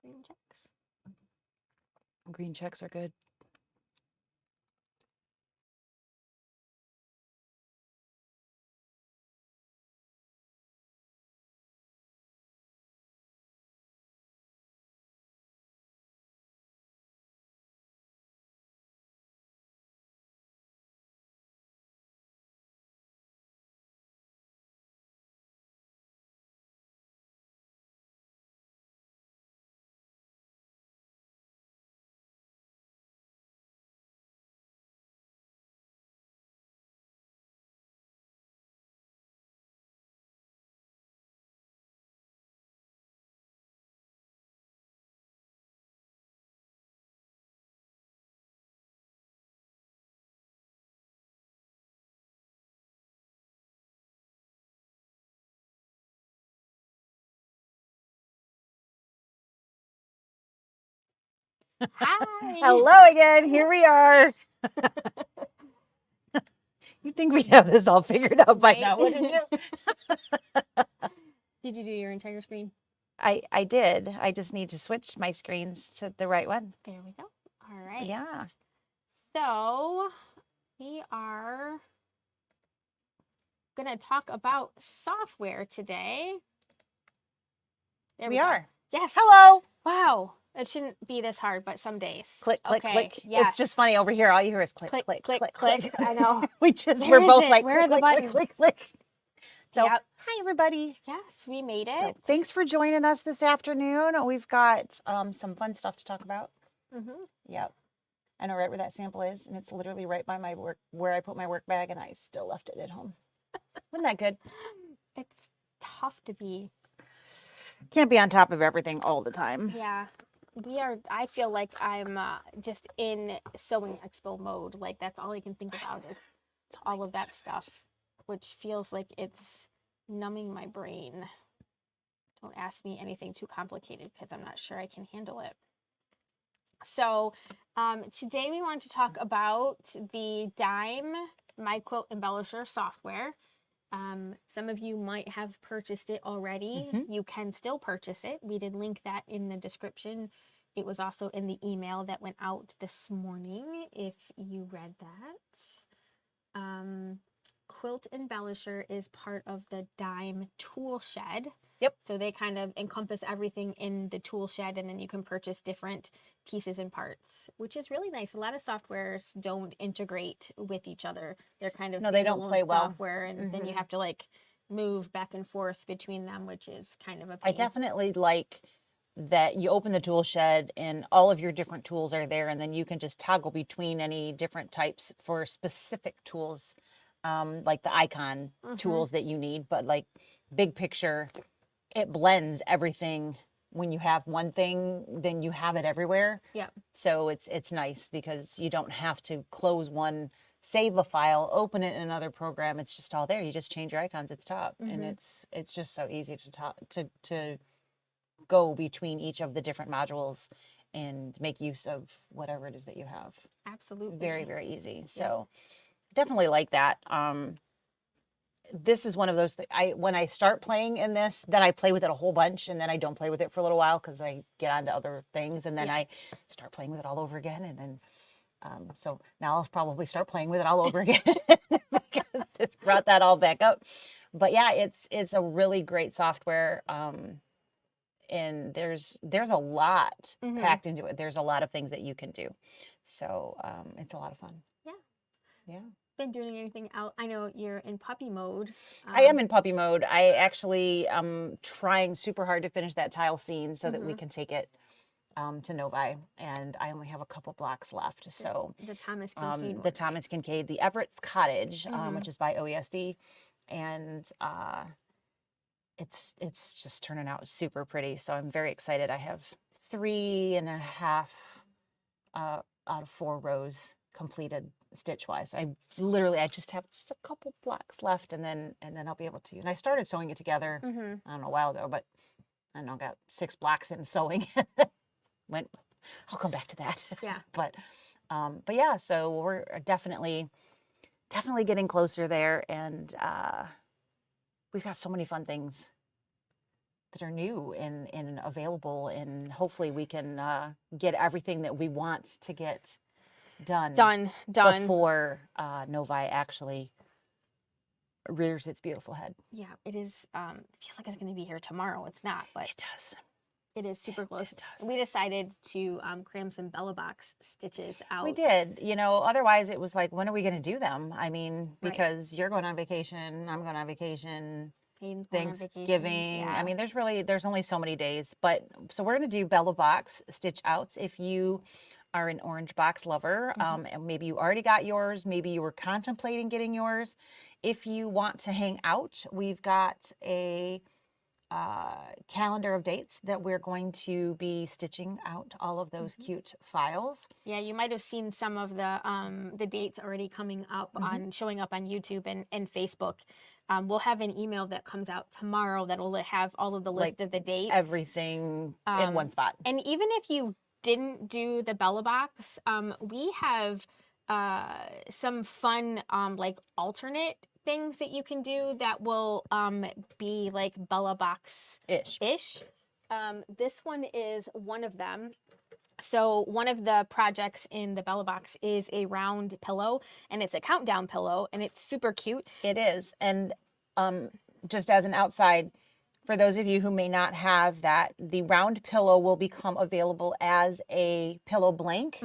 Green checks. Green checks are good. Hi. Hello again. Here we are. You'd think we'd have this all figured out by now, wouldn't you? Did you do your entire screen? I did. I just need to switch my screens to the right one. There we go. All right. Yeah. So we are going to talk about software today. There we go. are. Yes. Hello. Wow. It shouldn't be this hard, but some days. Click, click, Okay. click. Yes. It's just funny over here. All you hear is click, Click, click, click, click, click. click. I know. We're both like Where are click, the click, buttons? click, click, click. So, Yep. hi everybody. Yes, we made So, it. thanks for joining us this afternoon. We've got some fun stuff to talk about. Mm-hmm. Yep. I know right where that sample is, and it's literally right by my work, where I put my work bag, and I still left it at home. Isn't that good? It's tough to be. Can't be on top of everything all the time. Yeah. I feel like I'm just in sewing expo mode. Like that's all I can think about is all of that stuff, which feels like it's numbing my brain. Don't ask me anything too complicated because I'm not sure I can handle it. So today we want to talk about the Dime My Quilt Embellisher software. Some of you might have purchased it already. Mm-hmm. You can still purchase it. We did link that in the description. It was also in the email that went out this morning if you read that. Quilt Embellisher is part of the Dime tool shed. Yep. So they kind of encompass everything in the tool shed, and then you can purchase different pieces and parts, which is really nice. A lot of softwares don't integrate with each other. They're kind of they don't standalone play well. software, and then you have to like move back and forth between them, which is kind of a I pain. definitely like that you open the tool shed and all of your different tools are there, and then you can just toggle between any different types for specific tools, like the icon tools that you need. But like big picture, it blends everything. When you have one thing, then you have it everywhere. Yeah. So it's nice because you don't have to close one, save a file, open it in another program. It's just all there. You just change your icons at the top, and it's just so easy to go between each of the different modules and make use of whatever it is that you have. Absolutely. Very, very easy. So definitely like that. This is one of those things, when I start playing in this, then I play with it a whole bunch, and then I don't play with it for a little while because I get on to other things, and then I start playing with it all over again, and then so now I'll probably start playing with it all over again because it's brought that all back up. But yeah, it's a really great software, and there's a lot packed into it. There's a lot of things that you can do, so it's a lot of fun. Yeah. Been doing anything out? I know you're in puppy mode. I am in puppy mode. I actually am trying super hard to finish that tile scene so that we can take it to Novi, and I only have a couple blocks left. So the Thomas Kincaid one, the Thomas Kincaid, the Everett's Cottage, which is by OESD, and it's just turning out super pretty. So I'm very excited. I have 3.5 out of 4 rows completed stitch wise. I just have just a couple blocks left, and then I'll be able to. And I started sewing it together, I don't know, a while ago, but I don't know, got 6 blocks in sewing. I'll come back to that. Yeah. But yeah, so we're definitely getting closer there, and we've got so many fun things that are new and available, and hopefully we can get everything that we want to get done before Novi actually rears its beautiful head. Yeah, it is. Feels like it's going to be here tomorrow. It's not, but It does. it is super close. It does. We decided to cram some Bella Box stitches out. We did. You know, otherwise it was like, when are we going to do them? I mean, Right. because you're going on vacation, I'm going on vacation, Hayden's going on vacation. Thanksgiving. Yeah. I mean, there's only so many days. But so we're going to do Bella Box stitch outs. If you are an orange box lover, and maybe you already got yours, maybe you were contemplating getting yours. If you want to hang out, we've got a calendar of dates that we're going to be stitching out all of those cute files. Yeah, you might have seen some of the dates already coming up showing up on YouTube and Facebook. We'll have an email that comes out tomorrow that will have all of the list of the dates. Everything in one spot. And even if you didn't do the Bella Box, we have some fun like alternate things that you can do that will be like Bella Box ish. This one is one of them. So one of the projects in the Bella Box is a round pillow, and it's a countdown pillow, and it's super cute. It is. And just as an outside, for those of you who may not have that, the round pillow will become available as a pillow blank,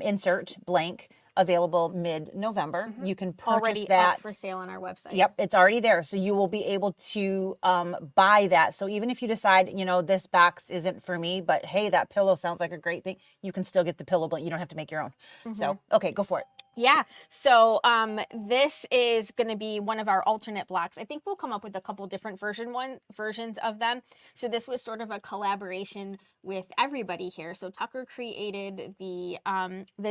insert blank, available mid-November. You can purchase already that. Up for sale on our website. Yep, it's already there. So you will be able to buy that. So even if you decide, you know, this box isn't for me, but hey, that pillow sounds like a great thing, you can still get the pillow blank. You don't have to make your own. So, okay, go for it. Yeah. So this is going to be one of our alternate blocks. I think we'll come up with a couple different versions of them. So this was sort of a collaboration with everybody here. So Tucker created the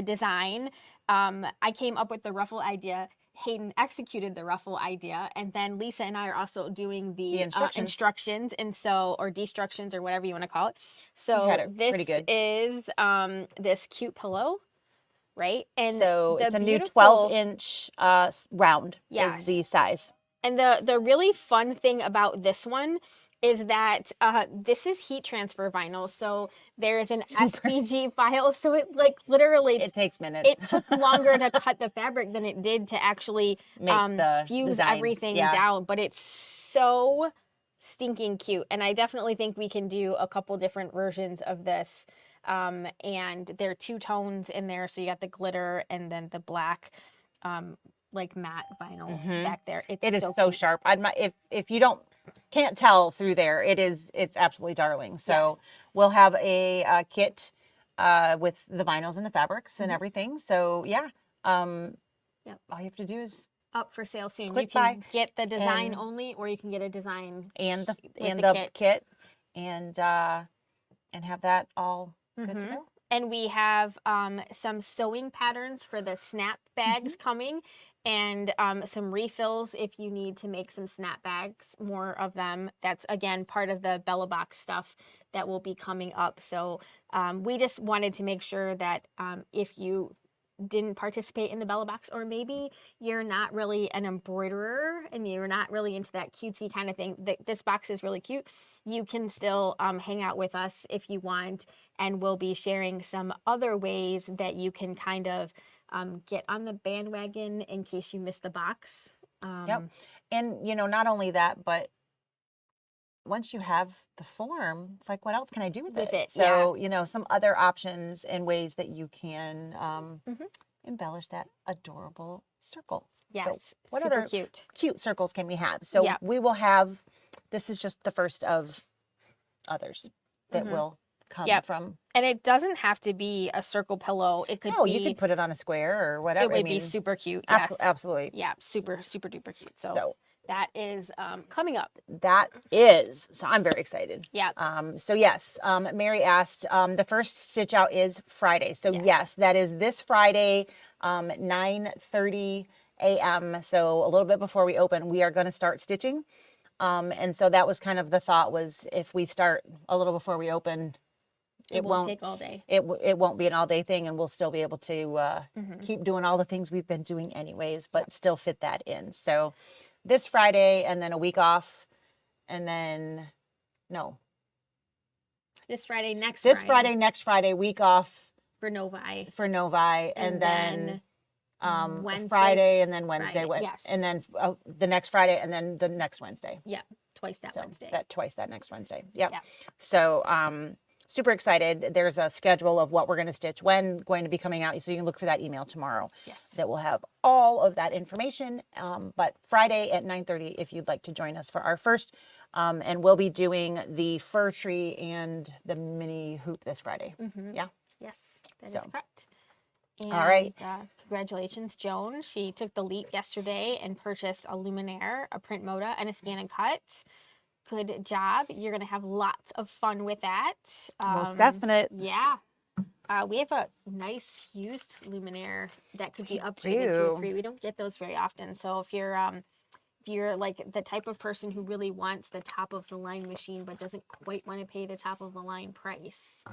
design. I came up with the ruffle idea. Hayden executed the ruffle idea, and then Lisa and I are also doing the instructions, and so, or destructions, or whatever you want to call it. So this is this cute pillow. Right? And so it's a new 12-inch round is the size. And the really fun thing about this one is that this is heat transfer vinyl. So there is an SVG file. So it like literally it takes minutes. It took longer to cut the fabric than it did to actually fuse everything down. But it's so stinking cute. And I definitely think we can do a couple different versions of this. And there are two tones in there, so you got the glitter and then the black like matte vinyl back there. It is so sharp. If you can't tell through there, it's absolutely darling. So we'll have a kit with the vinyls and the fabrics and everything. So all you have to do is up for sale soon. Click you can buy get the design only, or you can get a design and the kit and have that all good to go. And we have some sewing patterns for the snap bags coming, and some refills if you need to make some snap bags, more of them. That's, again, part of the Bella Box stuff that will be coming up. So we just wanted to make sure that if you didn't participate in the Bella Box, or maybe you're not really an embroiderer and you're not really into that cutesy kind of thing, this box is really cute. You can still hang out with us if you want, and we'll be sharing some other ways that you can kind of get on the bandwagon in case you missed the box. And not only that, but once you have the form, it's like, what else can I do with it? So, some other options and ways that you can embellish that adorable circle. Yes. So what super other cute circles can we have? So we will have, this is just the first of others that will come from. And it doesn't have to be a circle pillow. It could be, you could put it on a square or whatever. It would be super cute. Absolutely. Yeah, super, super duper cute. So that is coming up. So I'm very excited. Yeah. So yes, Mary asked, the first stitch out is Friday. So yes, that is this Friday, 9:30 a.m. So a little bit before we open, we are going to start stitching. And so that was kind of the thought, was if we start a little before we open, it won't take all day. It won't be an all day thing, and we'll still be able to keep doing all the things we've been doing anyways, but still fit that in. So this Friday, and then a week off, and then No. This Friday, next This Friday. Friday, next Friday, week off For Novi. for Novi, and then Wednesday, Friday, and then Wednesday, Friday, yes. and then the next Friday, and then the next Wednesday. Yeah, twice that So Wednesday. twice that next Wednesday. Yep. Yeah. So super excited. There's a schedule of what we're going to stitch when, going to be coming out, so you can look for that email tomorrow. Yes. That will have all of that information. But Friday at 9:30, if you'd like to join us for our first, and we'll be doing the fir tree and the mini hoop this Friday. Yeah. Yes, that is So. correct. And, All right. Congratulations, Joan. She took the leap yesterday and purchased a luminaire, a print moda, and a scan and cut. Good job. You're going to have lots of fun with that. Most definite. Yeah. We have a nice used luminaire that could be upgraded to a 3. We don't get those very often. So if you're like the type of person who really wants the top of the line machine but doesn't quite want to pay the top of the line price,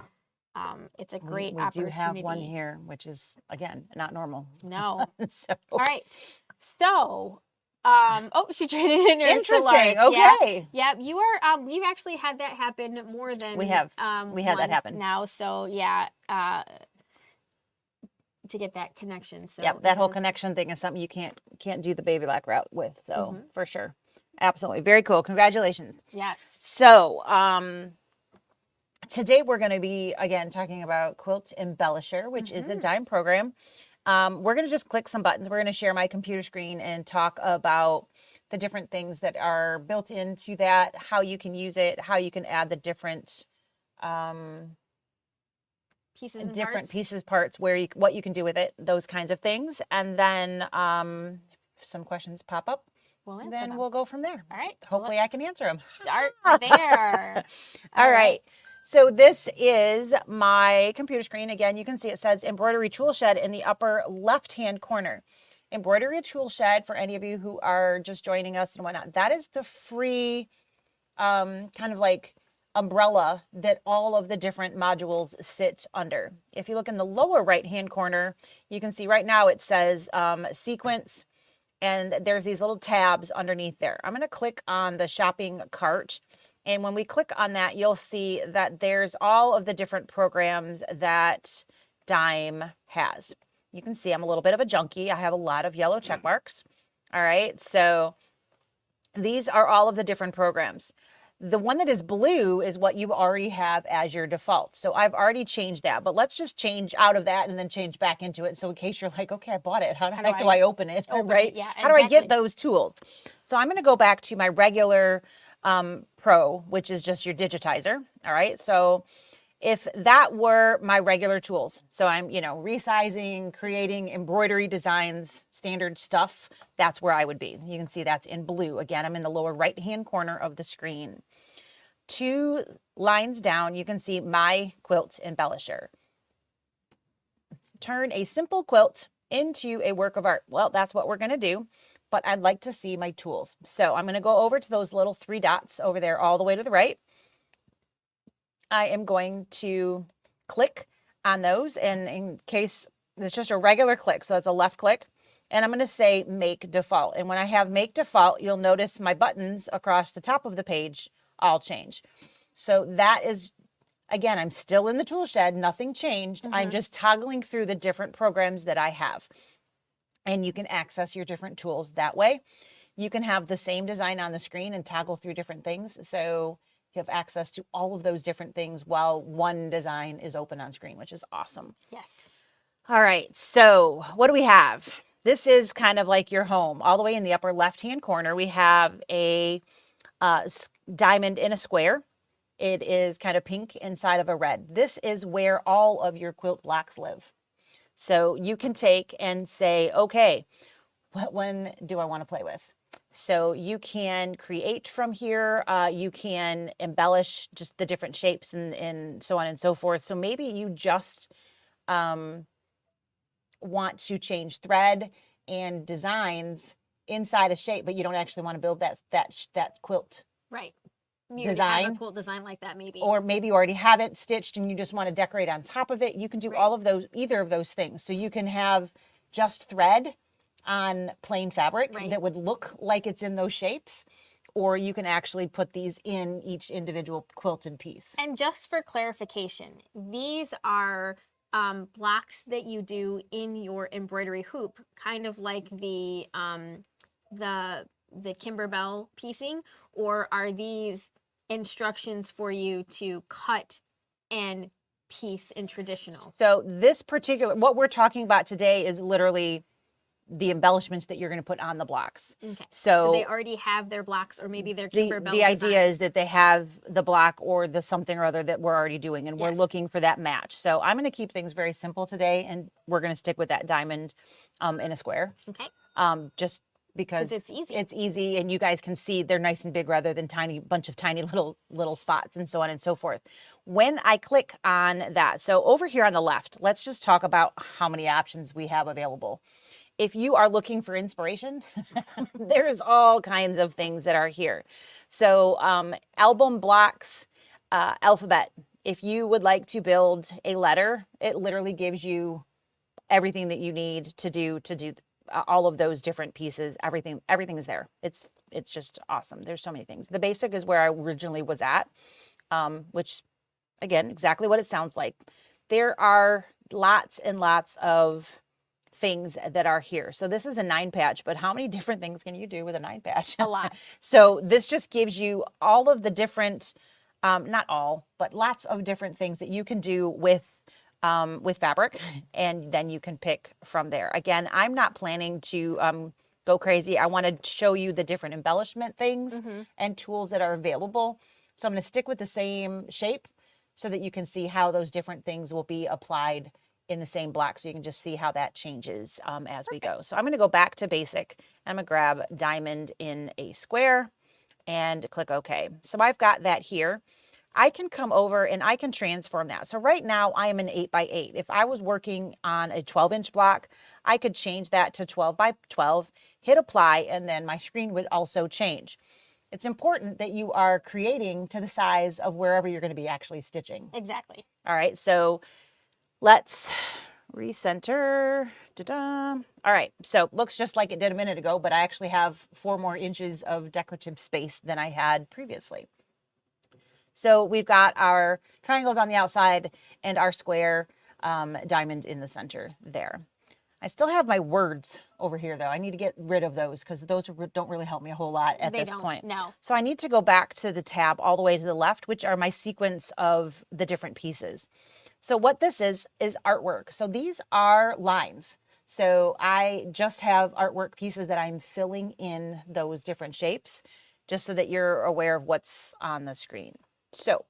it's a great opportunity. We do have one here, which is, again, not normal. No. So. All right. So, oh, she traded in her Interesting. Solaris. Okay. Yeah. You are. We've actually had that happen more than we have. We had that happen now. So yeah. To get that connection. So yeah, that whole connection thing is something you can't do the baby lock route with. So for sure, absolutely, very cool. Congratulations. Yes. So today we're going to be again talking about Quilt Embellisher, which is the dime program. We're going to just click some buttons. We're going to share my computer screen and talk about the different things that are built into that, how you can use it, how you can add the different pieces, parts, what you can do with it, those kinds of things. And then if some questions pop up, then we'll go from there. All right. Hopefully I can answer them. Start there. All right. So this is my computer screen. Again, you can see it says embroidery tool shed in the upper left-hand corner. Embroidery tool shed, for any of you who are just joining us and whatnot, that is the free kind of like umbrella that all of the different modules sit under. If you look in the lower right-hand corner, you can see right now it says sequence, and there's these little tabs underneath there. I'm going to click on the shopping cart. And when we click on that, you'll see that there's all of the different programs that Dime has. You can see I'm a little bit of a junkie. I have a lot of yellow check marks. All right. So these are all of the different programs. The one that is blue is what you already have as your default. So I've already changed that, but let's just change out of that and then change back into it. So in case you're like, okay, I bought it. How the heck do I open it? Right? Yeah, How do I get those tools? So I'm going to go back to my regular Pro, which is just your digitizer. All right. So if that were my regular tools, so I'm, resizing, creating embroidery designs, standard stuff, that's where I would be. You can see that's in blue. Again, I'm in the lower right-hand corner of the screen. 2 lines down, you can see My Quilt Embellisher. Turn a simple quilt into a work of art. Well, that's what we're going to do. But I'd like to see my tools. So I'm going to go over to those little 3 dots over there all the way to the right. I am going to click on those, and in case it's just a regular click, so it's a left click, and I'm going to say make default. And when I have make default, you'll notice my buttons across the top of the page all change. So that is, again, I'm still in the tool shed, nothing changed. I'm just toggling through the different programs that I have. And you can access your different tools that way. You can have the same design on the screen and toggle through different things. So you have access to all of those different things while one design is open on screen, which is awesome. Yes. All right. So what do we have? This is kind of like your home. All the way in the upper left-hand corner, we have a diamond in a square. It is kind of pink inside of a red. This is where all of your quilt blocks live. So you can take and say, okay, what one do I want to play with? So you can create from here. You can embellish just the different shapes and so on and so forth. So maybe you just want to change thread and designs inside a shape, but you don't actually want to build that quilt. Right. Design. Have a quilt design like that, maybe. Or maybe you already have it stitched and you just want to decorate on top of it. You can do all of those, either of those things. So you can have just thread on plain fabric that would look like it's in those shapes, or you can actually put these in each individual quilted piece. And just for clarification, these are blocks that you do in your embroidery hoop, kind of like the Kimberbell piecing, or are these instructions for you to cut and piece in traditional? So this particular, what we're talking about today is literally the embellishments that you're going to put on the blocks. Okay. So they already have their blocks, or maybe their Kimberbell the idea is designs. that they have the block or the something or other that we're already doing, and we're Yes. looking for that match. So I'm going to keep things very simple today, and we're going to stick with that diamond in a square. Okay. Just because it's easy. It's easy, and you guys can see they're nice and big rather than bunch of tiny little spots and so on and so forth. When I click on that, so over here on the left, let's just talk about how many options we have available. If you are looking for inspiration, there's all kinds of things that are here. So album blocks, alphabet. If you would like to build a letter, it literally gives you everything that you need to do all of those different pieces. Everything is there. It's just awesome. There's so many things. The basic is where I originally was at, which again, exactly what it sounds like. There are lots and lots of things that are here. So this is a 9-patch, but how many different things can you do with a 9-patch? A lot. So this just gives you all of the different, not all, but lots of different things that you can do with fabric, and then you can pick from there. Again, I'm not planning to go crazy. I want to show you the different embellishment things and tools that are available. So I'm going to stick with the same shape so that you can see how those different things will be applied in the same block, so you can just see how that changes as we go. So I'm going to go back to basic. I'm going to grab diamond in a square and click OK. So I've got that here. I can come over and I can transform that. So right now I am an 8x8. If I was working on a 12-inch block, I could change that to 12x12, hit apply, and then my screen would also change. It's important that you are creating to the size of wherever you're going to be actually stitching. Exactly. All right, so let's recenter. Ta-da. All right, so looks just like it did a minute ago, but I actually have 4 more inches of decorative space than I had previously. So we've got our triangles on the outside and our square diamond in the center there. I still have my words over here, though. I need to get rid of those because those don't really help me a whole lot at this point. No. So I need to go back to the tab all the way to the left, which are my sequence of the different pieces. So what this is artwork. So these are lines. So I just have artwork pieces that I'm filling in those different shapes, just so that you're aware of what's on the screen. So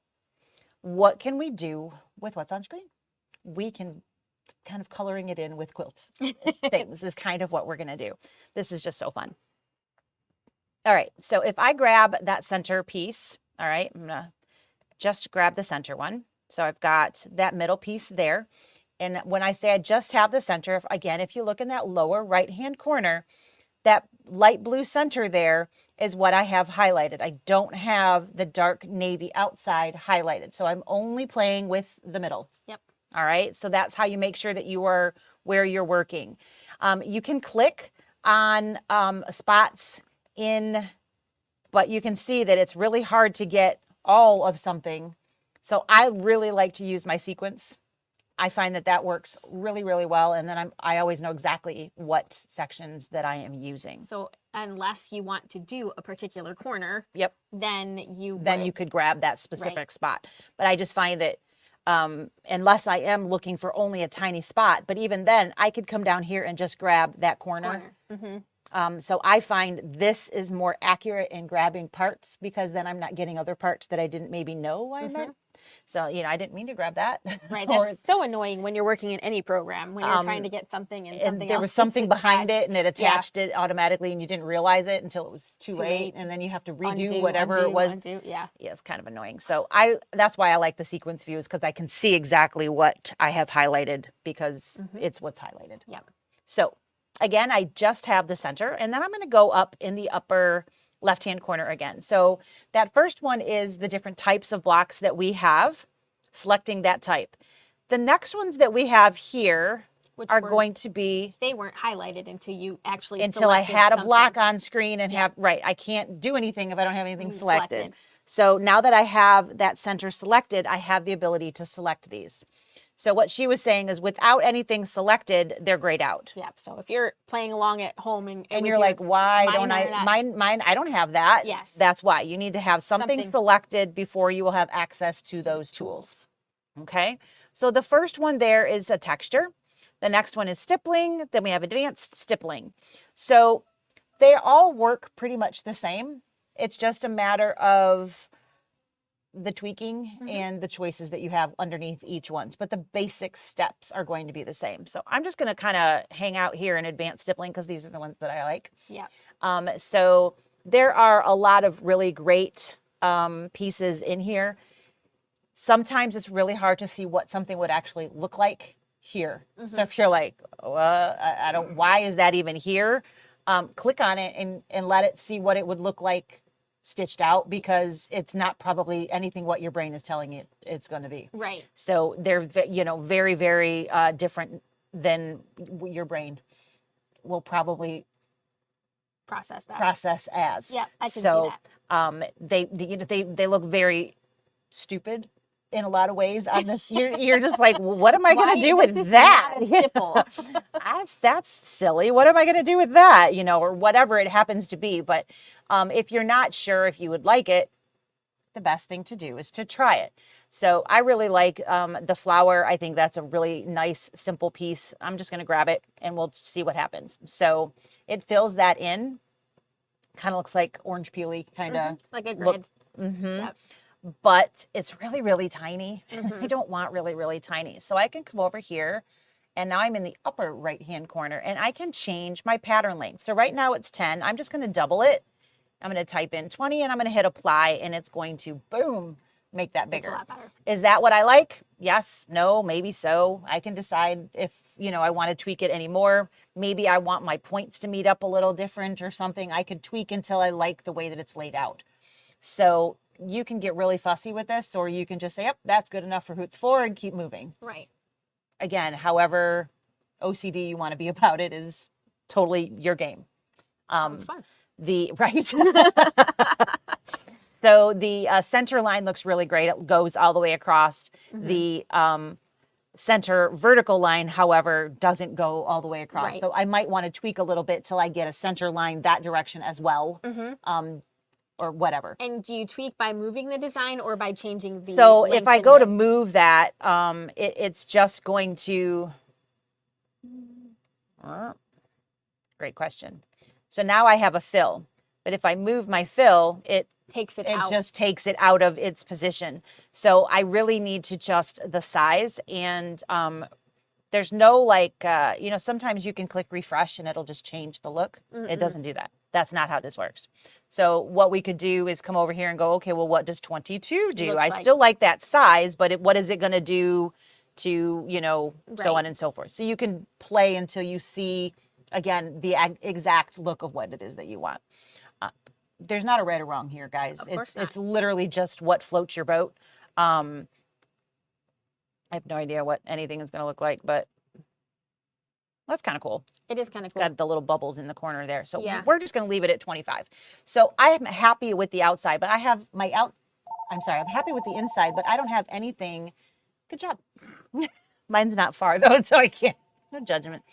what can we do with what's on screen? We can kind of coloring it in with quilt things is kind of what we're going to do. This is just so fun. All right. So if I grab that center piece, all right, I'm going to just grab the center one. So I've got that middle piece there. And when I say I just have the center, if you look in that lower right-hand corner, that light blue center there is what I have highlighted. I don't have the dark navy outside highlighted. So I'm only playing with the middle. Yep. All right. So that's how you make sure that you are where you're working. You can click on spots in, but you can see that it's really hard to get all of something. So I really like to use my sequence. I find that works really, really well. And then I always know exactly what sections that I am using. So unless you want to do a particular corner, yep, then you could grab that specific spot. But I just find that unless I am looking for only a tiny spot, but even then I could come down here and just grab that corner. So I find this is more accurate in grabbing parts, because then I'm not getting other parts that I didn't maybe know I meant. So, I didn't mean to grab that. Right. That's so annoying when you're working in any program, when you're trying to get something and something there else was something behind attached. it and it attached it automatically, and you didn't realize it until it was too late. And then you have to redo whatever it was. Yeah, it's kind of annoying. So that's why I like the sequence views, because I can see exactly what I have highlighted, because it's what's highlighted. Yeah. So again, I just have the center, and then I'm going to go up in the upper left-hand corner again. So that first one is the different types of blocks that we have, selecting that type. The next ones that we have here Which are were, going to be they weren't highlighted until you actually until I selected had a something. block on screen and Yeah. right. I can't do anything if I don't have anything selected. Selected. So now that I have that center selected, I have the ability to select these. So what she was saying is without anything selected, they're grayed out. Yeah. So if you're playing along at home and with you're like, why don't are I, not mine, I don't have that. Yes. That's why you need to have something selected before you will have access to those tools. Okay. So the first one there is a texture. The next one is stippling. Then we have advanced stippling. So they all work pretty much the same. It's just a matter of the tweaking and the choices that you have underneath each ones, but the basic steps are going to be the same. So I'm just going to kind of hang out here in advanced stippling because these are the ones that I like. Yeah. So there are a lot of really great pieces in here. Sometimes it's really hard to see what something would actually look like here. So if you're like, I don't, why is that even here? Click on it and let it see what it would look like stitched out, because it's not probably anything what your brain is telling it it's going to be. Right. So they're, very, very different than your brain will probably process as. Yeah, I can see that. They look very stupid in a lot of ways on this. You're just like, well, what am I going to do with that? That's silly. What am I going to do with that? Or whatever it happens to be. But if you're not sure if you would like it, the best thing to do is to try it. So I really like the flower. I think that's a really nice, simple piece. I'm just going to grab it and we'll see what happens. So it fills that in. Kind of looks like orange peely, kind of. Like a grid. Yep. But it's really, really tiny. I don't want really, really tiny. So I can come over here and now I'm in the upper right-hand corner and I can change my pattern length. So right now it's 10. I'm just going to double it. I'm going to type in 20 and I'm going to hit apply and it's going to, boom, make that bigger. That's a lot better. Is that what I like? Yes, no, maybe so. I can decide if, I want to tweak it anymore. Maybe I want my points to meet up a little different or something. I could tweak until I like the way that it's laid out. So you can get really fussy with this, or you can just say, yep, that's good enough for who it's for and keep moving. Right. Again, however OCD you want to be about it is totally your game. Sounds fun. Right. So the center line looks really great. It goes all the way across. The center vertical line, however, doesn't go all the way across. Right. So I might want to tweak a little bit till I get a center line that direction as well. Or whatever. And do you tweak by moving the design or by changing the So length if I and go to width? move that, it's just going to, great question. So now I have a fill, but if I move my fill, it takes it out. just takes it out of its position. So I really need to adjust the size, and there's no sometimes you can click refresh and it'll just change the look. It doesn't do that. That's not how this works. So what we could do is come over here and go, okay, well, what does 22 do? I still like that size, but what is it going to do to, so on and so forth. So you can play until you see, again, the exact look of what it is that you want. There's not a right or wrong here, guys. It's literally just what floats your boat. I have no idea what anything is going to look like, but that's kind of cool. It is kind of cool. Got the little bubbles in the corner there. So we're just going to leave it at 25. So I am happy with the outside, but I have I'm happy with the inside, but I don't have anything. Good job. Mine's not far though, so I can't, no judgment.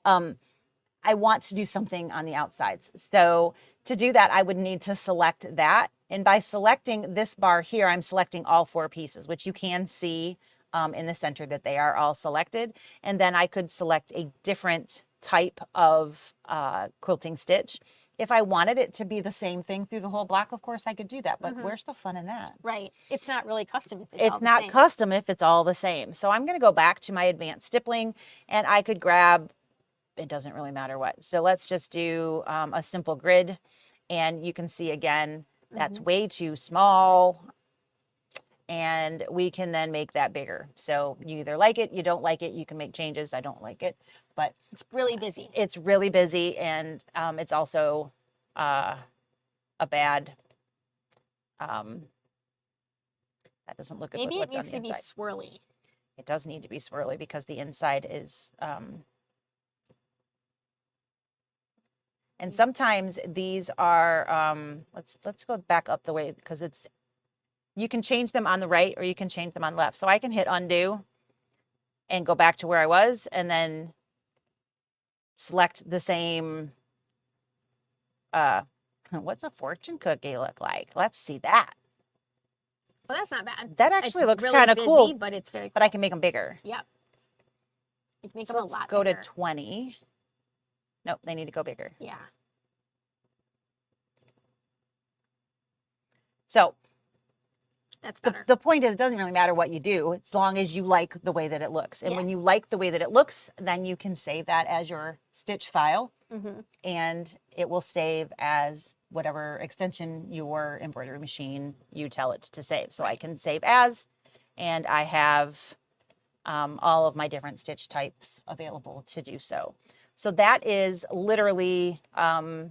I want to do something on the outsides. So to do that, I would need to select that. And by selecting this bar here, I'm selecting all 4 pieces, which you can see in the center that they are all selected. And then I could select a different type of quilting stitch. If I wanted it to be the same thing through the whole block, of course I could do that, but where's the fun in that? Right. It's not really custom if it's all the not same. custom if it's all the same. So I'm going to go back to my advanced stippling and I could grab, it doesn't really matter what. So let's just do a simple grid, and you can see again, that's way too small. And we can then make that bigger. So you either like it, you don't like it, you can make changes. I don't like it, but it's really busy. It's really busy, and it's also a bad, that doesn't look good with what's on the inside. Maybe it needs to be swirly. it does need to be swirly because the inside is, and sometimes these are, let's go back up the way, because you can change them on the right or you can change them on left. So I can hit undo and go back to where I was and then select the same, what's a fortune cookie look like? Let's see that. Well, that's not bad. That actually It's looks really kind of busy, cool, but it's very cool. but I can make them bigger. Yep. You can make So them a let's lot go bigger. to 20. Nope, they need to go bigger. Yeah. So That's better. the point is, it doesn't really matter what you do as long as you like the way that it looks. And when Yes. you like the way that it looks, then you can save that as your stitch file, Mm-hmm. and it will save as whatever extension your embroidery machine you tell it to save. So I can save as, and I have all of my different stitch types available to do so. So that is literally how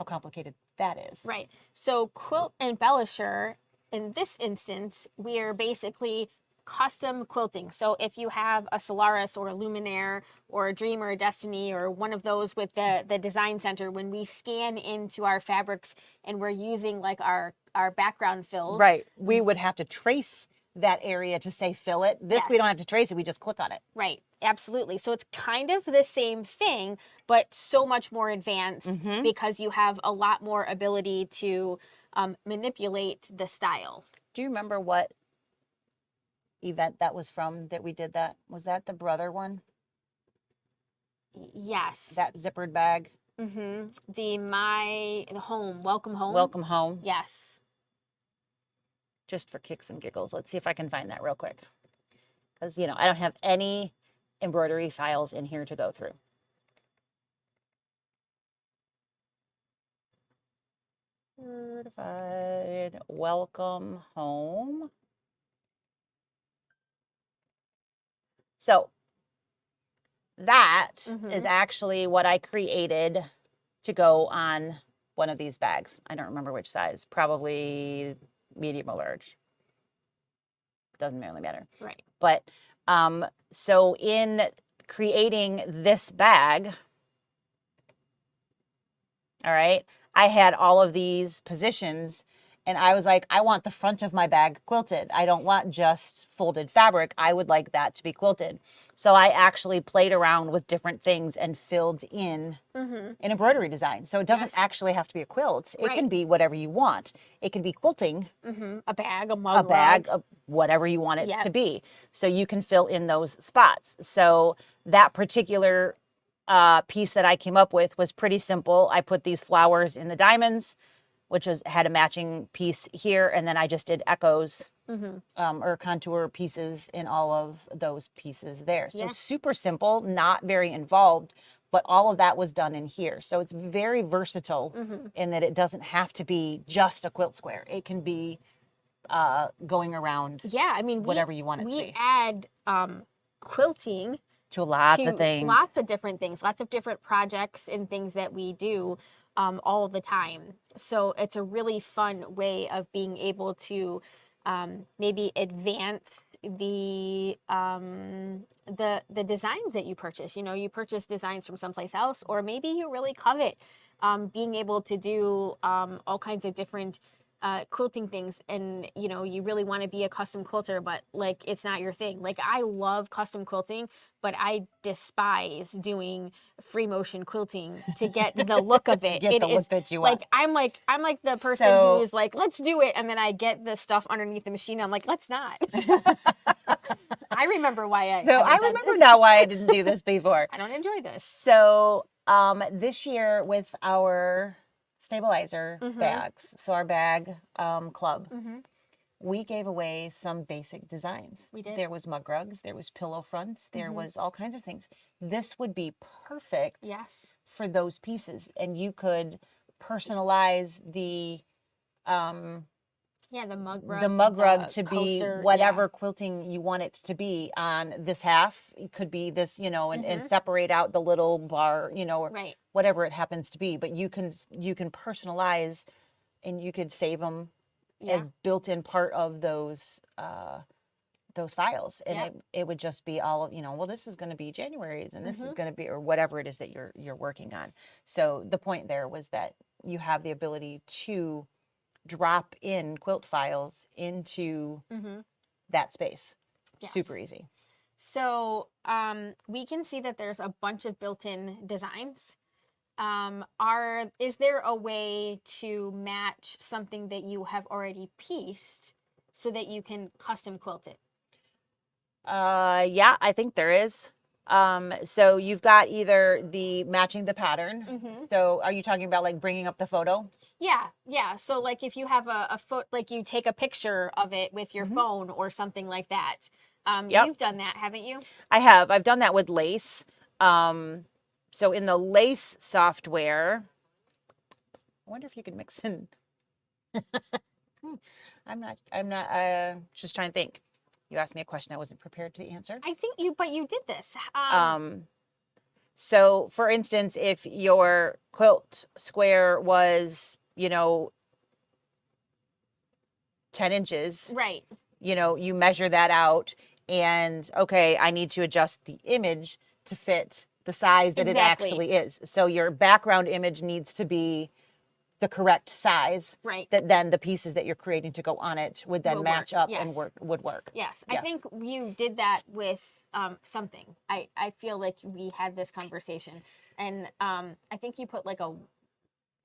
complicated that is. Right. So Quilt Embellisher, in this instance, we are basically custom quilting. So if you have a Solaris or a Luminaire or a Dream or a Destiny or one of those with the design center, when we scan into our fabrics and we're using like our background fills. Right. We would have to trace that area to say fill it. This, we Yes. don't have to trace it. We just click on it. Right. Absolutely. So it's kind of the same thing, but so much more advanced Mhm. because you have a lot more ability to manipulate the style. Do you remember what event that was from that we did that? Was that the brother one? Yes. That zippered bag? Mm-hmm. The home, welcome home. Welcome home. Yes. Just for kicks and giggles. Let's see if I can find that real quick. Because, you know, I don't have any embroidery files in here to go through. Certified welcome home. So that is actually what I created to go on one of these bags. I don't remember which size, probably medium or large. Doesn't really matter. Right. But so in creating this bag, all right, I had all of these positions and I was like, I want the front of my bag quilted. I don't want just folded fabric. I would like that to be quilted. So I actually played around with different things and filled in an embroidery design. So it doesn't actually have to be a quilt. It can be whatever you want. It can be quilting. A bag, a mug, a bag, whatever you want it to be. So you can fill in those spots. So that particular piece that I came up with was pretty simple. I put these flowers in the diamonds, which had a matching piece here, and then I just did echoes or contour pieces in all of those pieces there. So super simple, not very involved, but all of that was done in here. So it's very versatile in that it doesn't have to be just a quilt square. It can be going around I mean, whatever you want it to be. We add quilting to lots of things. Lots of different things, lots of different projects and things that we do all the time. So it's a really fun way of being able to maybe advance the designs that you purchase. You know, you purchase designs from someplace else, or maybe you really covet being able to do all kinds of different quilting things, and you know, you really want to be a custom quilter, but like it's not your thing. Like I love custom quilting, but I despise doing free motion quilting to get the look of it. Get the look that you want. I'm like the person who's like, let's do it, and then I get the stuff underneath the machine. I'm like, let's not. I remember why I remember now why I didn't do this before. I don't enjoy this. So this year with our stabilizer bags, so our bag club, we gave away some basic designs. We did. There was mug rugs, there was pillow fronts, there was all kinds of things. This would be perfect for those pieces, and you could personalize the the mug rug to coaster, be whatever quilting you want it to be on this half. It could be this, you know, and separate out the little bar, you know, or whatever it happens to be. But you can personalize, and you could save them as built-in part of those those files, and Yep. it would just be all, well, this is going to be January's, and this is Mhm. going to be, or whatever it is that you're working on. So the point there was that you have the ability to drop in quilt files into Mhm. that space. Super Yes. easy. So we can see that there's a bunch of built-in designs. Is there a way to match something that you have already pieced so that you can custom quilt it? Yeah, I think there is. So you've got either the matching the pattern. Mm-hmm. So are you talking about like bringing up the photo? Yeah, yeah. So like if you have a foot, like you take a picture of it with your Mm-hmm. phone or something like that. Yep, You've done that, haven't you? I have. I've done that with lace. Um, so in the lace software, I wonder if you could mix in. I'm not just trying to think. You asked me a question I wasn't prepared to answer. I think but you did this. Um, so for instance, if your quilt square was, 10 inches, Right. you measure that out and okay, I need to adjust the image to fit the size that it Exactly. actually is. So your background image needs to be the correct size Right. that then the pieces that you're creating to go on it would then Will match work. up and Yes. would work. Yes. I Yes. think you did that with something. I feel like we had this conversation, and I think you put like a,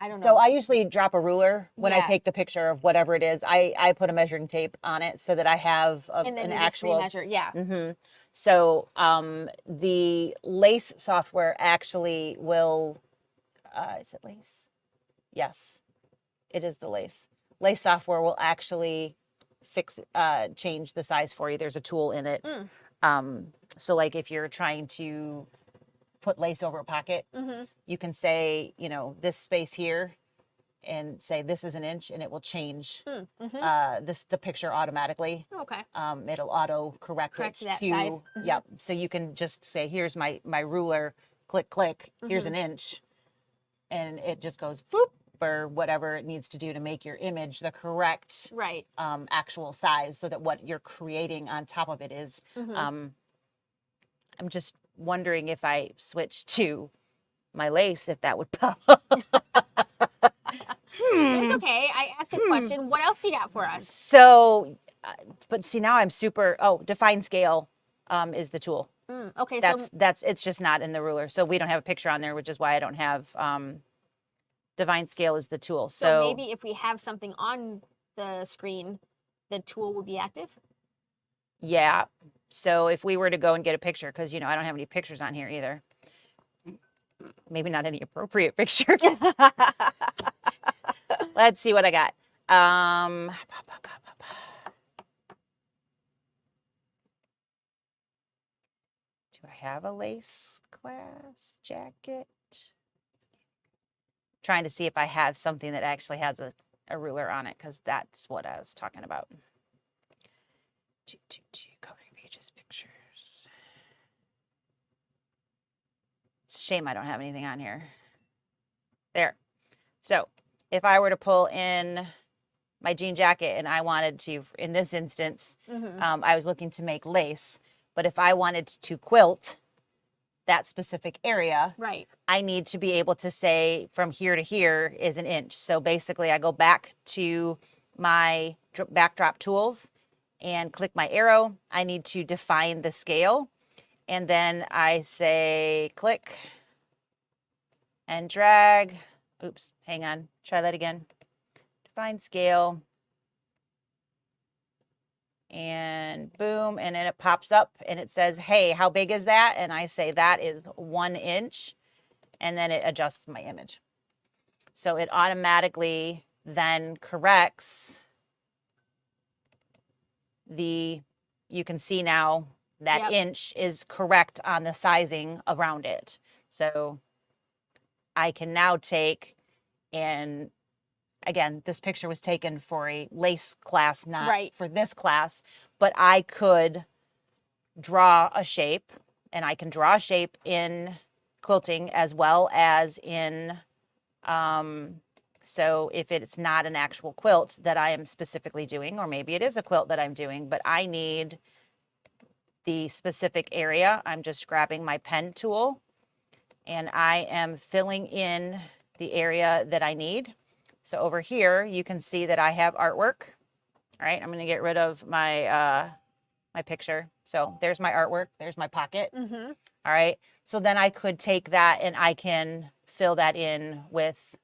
I don't So know. I usually drop a ruler when I Yeah. take the picture of whatever it is. I put a measuring tape on it so that I have And then an you just actual. remeasure. Yeah. So the lace software actually will. Is it lace? Yes, it is the lace. Lace software will actually change the size for you. There's a tool in it. So like if you're trying to put lace over a pocket, you can say, this space here, and say this is an inch, and it will change the picture automatically. Okay. It'll auto correct it Correct that to size. yep. So you can just say, here's my ruler, click click. Here's an inch, and it just goes whoop or whatever it needs to do to make your image the correct Right. actual size, so that what you're creating on top of it is. I'm just wondering if I switch to my lace, if that would pop up. It's okay. I asked a question. What else you got for us? So, but see, now I'm super. Oh, define scale is the tool. Okay. That's it's just not in the ruler, so we don't have a picture on there, which is why I don't have divine scale is the tool. So maybe if we have something on the screen, the tool would be active. Yeah. So if we were to go and get a picture, because I don't have any pictures on here either. Maybe not any appropriate pictures. Let's see what I got. Do I have a lace class jacket? Trying to see if I have something that actually has a ruler on it, because that's what I was talking about. Coloring pages, pictures. It's a shame I don't have anything on here. There. So if I were to pull in my jean jacket and I wanted to, in this instance, I was looking to make lace, but if I wanted to quilt that specific area, Right. I need to be able to say from here to here is an inch. So basically I go back to my backdrop tools and click my arrow. I need to define the scale, and then I say click and drag. Oops, hang on, try that again. Define scale, and boom, and then it pops up and it says, hey, how big is that? And I say that is 1 inch, and then it adjusts my image. So it automatically then corrects you can see now that inch is correct on the sizing around it. So I can now take, and again, this picture was taken for a lace class, not for this class, but I could draw a shape, and I can draw a shape in quilting as well as in, so if it's not an actual quilt that I am specifically doing, or maybe it is a quilt that I'm doing, but I need the specific area, I'm just grabbing my pen tool and I am filling in the area that I need. So over here, you can see that I have artwork. All right, I'm going to get rid of my my picture. So there's my artwork. There's my pocket. Mm-hmm. All right. So then I could take that and I can fill that in with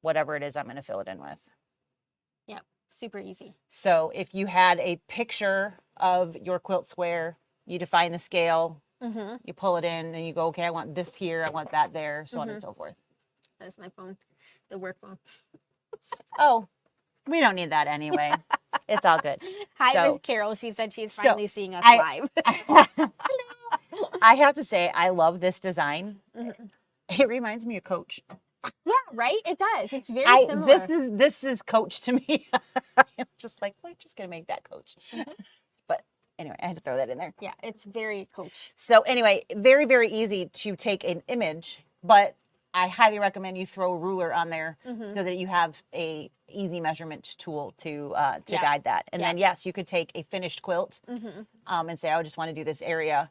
whatever it is I'm going to fill it in with. Yep. Super easy. So if you had a picture of your quilt square, you define the scale, Mm-hmm. you pull it in, and you go, okay, I want this here, I want that there, so on and so forth. That's my phone, the work phone. Oh, we don't need that anyway. It's all good. Hi, So, Miss Carol. She said she's finally seeing us I- live. I have to say, I love this design. Mhm. It reminds me of Coach. Yeah, right? It does. It's very similar. This is Coach to me. I'm just like, we're just gonna make that Coach. But anyway, I had to throw that in there. Yeah, it's very Coach. So anyway, very, very easy to take an image, but I highly recommend you throw a ruler on there so that you have a easy measurement tool to Yeah. guide that. And Yeah. then yes, you could take a finished quilt and say, I just want to do this area,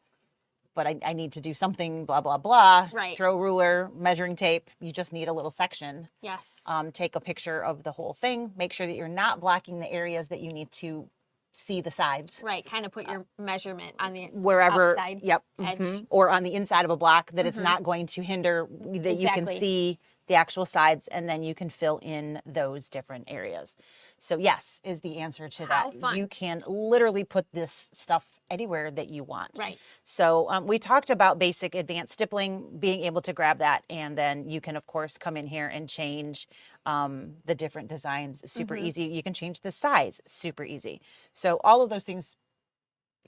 but I need to do something, blah, blah, blah. Right. Throw a ruler, measuring tape. You just need a little section. Yes. Take a picture of the whole thing. Make sure that you're not blocking the areas that you need to see the sides. Right. Kind of put your measurement on the Wherever, outside yep, edge. or on the inside of a block that it's not going to hinder, that you can Exactly. see the actual sides, and then you can fill in those different areas. So yes, is the answer to How that. fun. You can literally put this stuff anywhere that you want. Right. So we talked about basic advanced stippling, being able to grab that, and then you can of course come in here and change the different designs. Super easy. You can change the size. Super easy. So all of those things,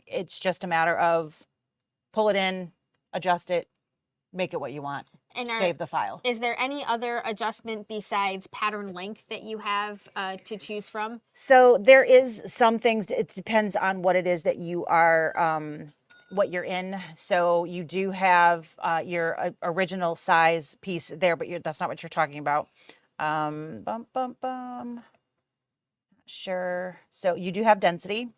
it's just a matter of pull it in, adjust it, make it what you want, And save the file. Is there any other adjustment besides pattern length that you have to choose from? So there is some things, it depends on what it is that you are, what you're in. So you do have your original size piece there, but that's not what you're talking about. Sure. So you do have density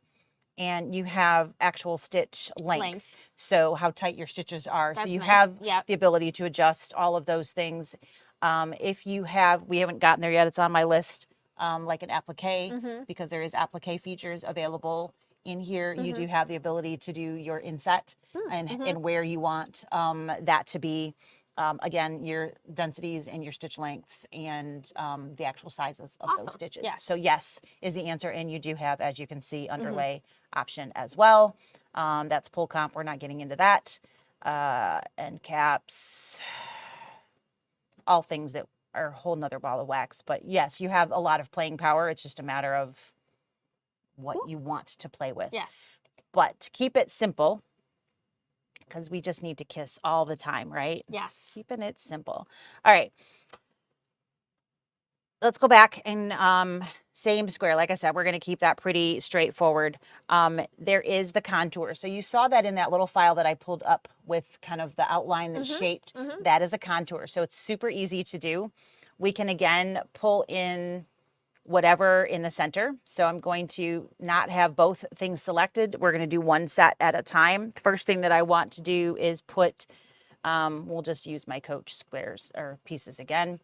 and you have actual stitch length. So how tight your stitches are. That's so you nice. have Yep. the ability to adjust all of those things. If you have, we haven't gotten there yet, it's on my list, like an applique, because there is applique features available in here. You do have the ability to do your inset and where you want that to be. Again, your densities and your stitch lengths and the actual sizes of those stitches. Yes. So yes is the answer. And you do have, as you can see, underlay option as well. That's pull comp. We're not getting into that. End caps, all things that are a whole nother ball of wax. But yes, you have a lot of playing power. It's just a matter of what you want to play with. Yes. But to keep it simple, because we just need to kiss all the time, right? Yes. Keeping it simple. All right. Let's go back and same square. Like I said, we're going to keep that pretty straightforward. There is the contour. So you saw that in that little file that I pulled up with kind of the outline that's shaped. That is a contour. So it's super easy to do. We can again pull in whatever in the center. So I'm going to not have both things selected. We're going to do one set at a time. First thing that I want to do is put, we'll just use my Coach squares or pieces again.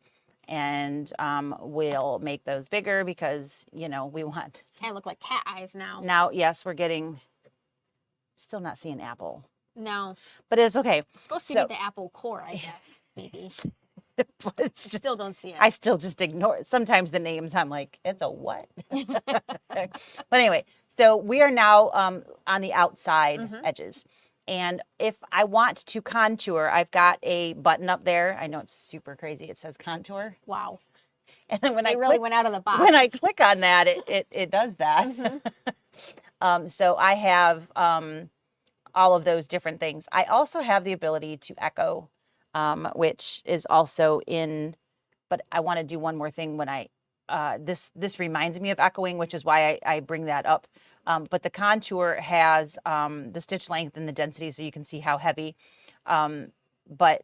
And we'll make those bigger because, you know, we want. Kind of look like cat eyes now. Now, yes, we're getting, still not seeing apple. No. But it's okay. It's supposed to be the apple core, I guess, maybe. But it's just, Still don't see it. I still just ignore it. Sometimes the names, I'm like, it's a what? But anyway, so we are now on the outside edges. And if I want to contour, I've got a button up there. I know it's super crazy. It says contour. Wow. And then when They I really click, went out of the box. when I click on that, it does that. So I have all of those different things. I also have the ability to echo, which is also in, but I want to do one more thing when I, this reminds me of echoing, which is why I bring that up. But the contour has the stitch length and the density, so you can see how heavy. But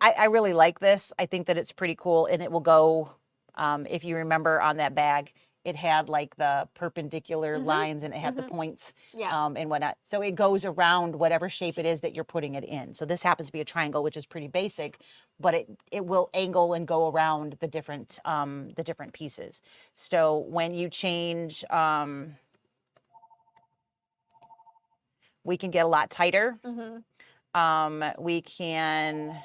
I really like this. I think that it's pretty cool, and it will go, if you remember on that bag, it had like the perpendicular lines and it had the points and whatnot. So it goes around whatever shape it is that you're putting it in. So this happens to be a triangle, which is pretty basic, but it will angle and go around the different pieces. So when you change, we can get a lot tighter. We can,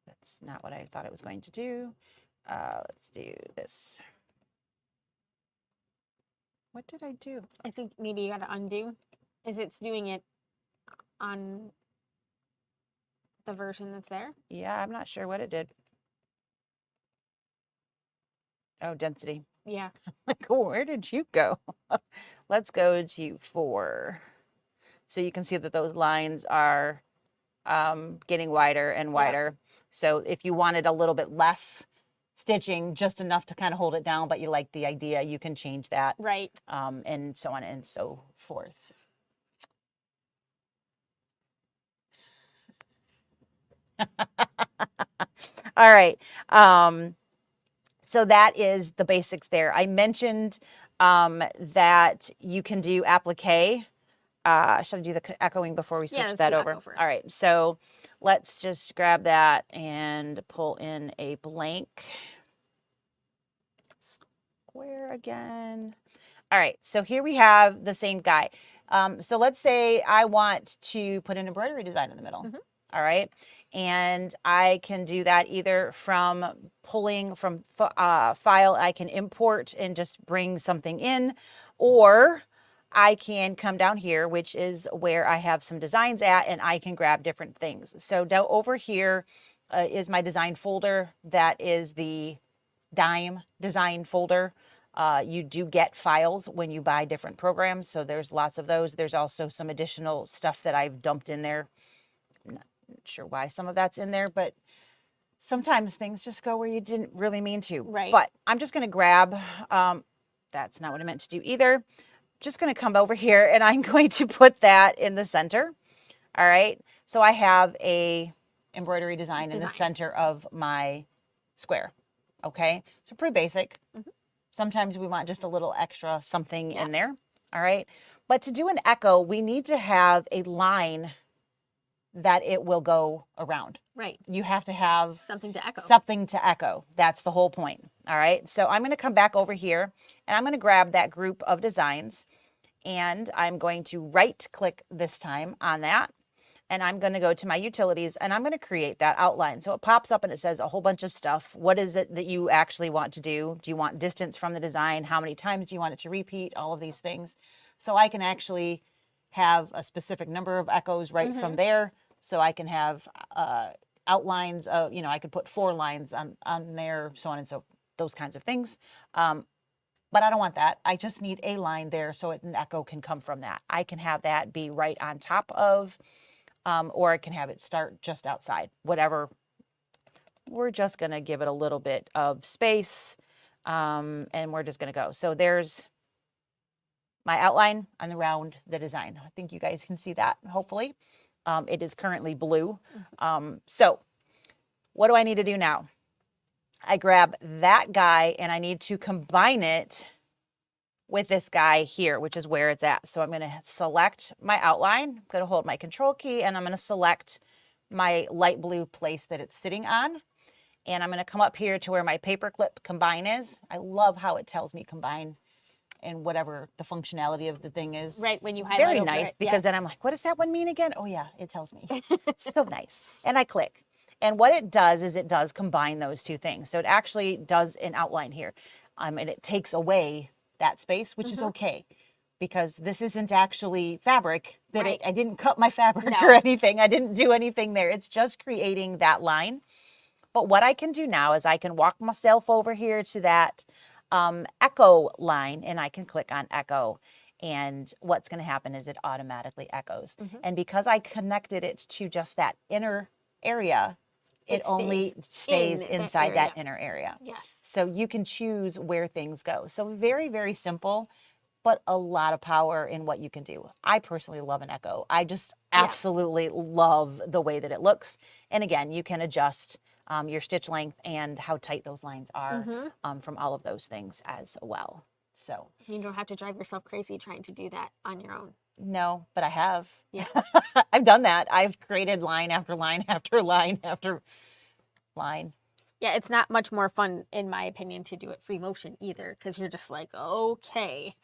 that's not what I thought it was going to do. Let's do this. What did I do? I think maybe you got to undo. Is it's doing it on the version that's there? Yeah, I'm not sure what it did. Oh, density. Yeah. Like, where did you go? Let's go to 4. So you can see that those lines are getting wider and wider. So if you wanted a little bit less stitching, just enough to kind of hold it down, but you like the idea, you can change that. Right. And so on and so forth. All right. So that is the basics there. I mentioned that you can do applique. Should I do the echoing before we switch that over? All right. So let's just grab that and pull in a blank square again. All right. So here we have the same guy. So let's say I want to put an embroidery design in the middle. All right. And I can do that either from pulling from file, I can import and just bring something in, or I can come down here, which is where I have some designs at, and I can grab different things. So down over here is my design folder. That is the dime design folder. You do get files when you buy different programs. So there's lots of those. There's also some additional stuff that I've dumped in there. I'm not sure why some of that's in there, but sometimes things just go where you didn't really mean to. Right. But I'm just going to grab, that's not what I meant to do either. Just going to come over here and I'm going to put that in the center. All right. So I have a embroidery design in the center of my square. Okay. So pretty basic. Sometimes we want just a little extra something in there. All right. But to do an echo, we need to have a line that it will go around. Right. You have to have something to echo. Something to echo. That's the whole point. All right. So I'm going to come back over here and I'm going to grab that group of designs and I'm going to right click this time on that. And I'm going to go to my utilities and I'm going to create that outline. So it pops up and it says a whole bunch of stuff. What is it that you actually want to do? Do you want distance from the design? How many times do you want it to repeat? All of these things. So I can actually have a specific number of echoes right from there. So I can have outlines of, you know, I could put 4 lines on there, so on and so, those kinds of things. But I don't want that. I just need a line there so an echo can come from that. I can have that be right on top of, or I can have it start just outside, whatever. We're just going to give it a little bit of space, and we're just going to go. So there's my outline on around the design. I think you guys can see that, hopefully. It is currently blue. So what do I need to do now? I grab that guy and I need to combine it with this guy here, which is where it's at. So I'm going to select my outline. I'm going to hold my control key and I'm going to select my light blue place that it's sitting on. And I'm going to come up here to where my paperclip combine is. I love how it tells me combine and whatever the functionality of the thing is. Right, when you highlight very over nice it, because then I'm like, what does that one mean again? Oh yeah, it tells me. So nice. And I click. And what it does is it does combine those two things. So it actually does an outline here. And it takes away that space, which is okay because this isn't actually fabric that I didn't cut my fabric or anything. I didn't do anything there. It's just creating that line. But what I can do now is I can walk myself over here to that echo line and I can click on echo. And what's going to happen is it automatically echoes. And because I connected it to just that inner area, it only stays inside that inner area. Yes. So you can choose where things go. So very, very simple, but a lot of power in what you can do. I personally love an echo. I just absolutely love the way that it looks. And again, you can adjust your stitch length and how tight those lines are Mm-hmm. from all of those things as well. So You don't have to drive yourself crazy trying to do that on your own. no, but I have. Yeah. I've done that. I've created line after line after line after line. Yeah, it's not much more fun, in my opinion, to do it free motion either, because you're just like, okay,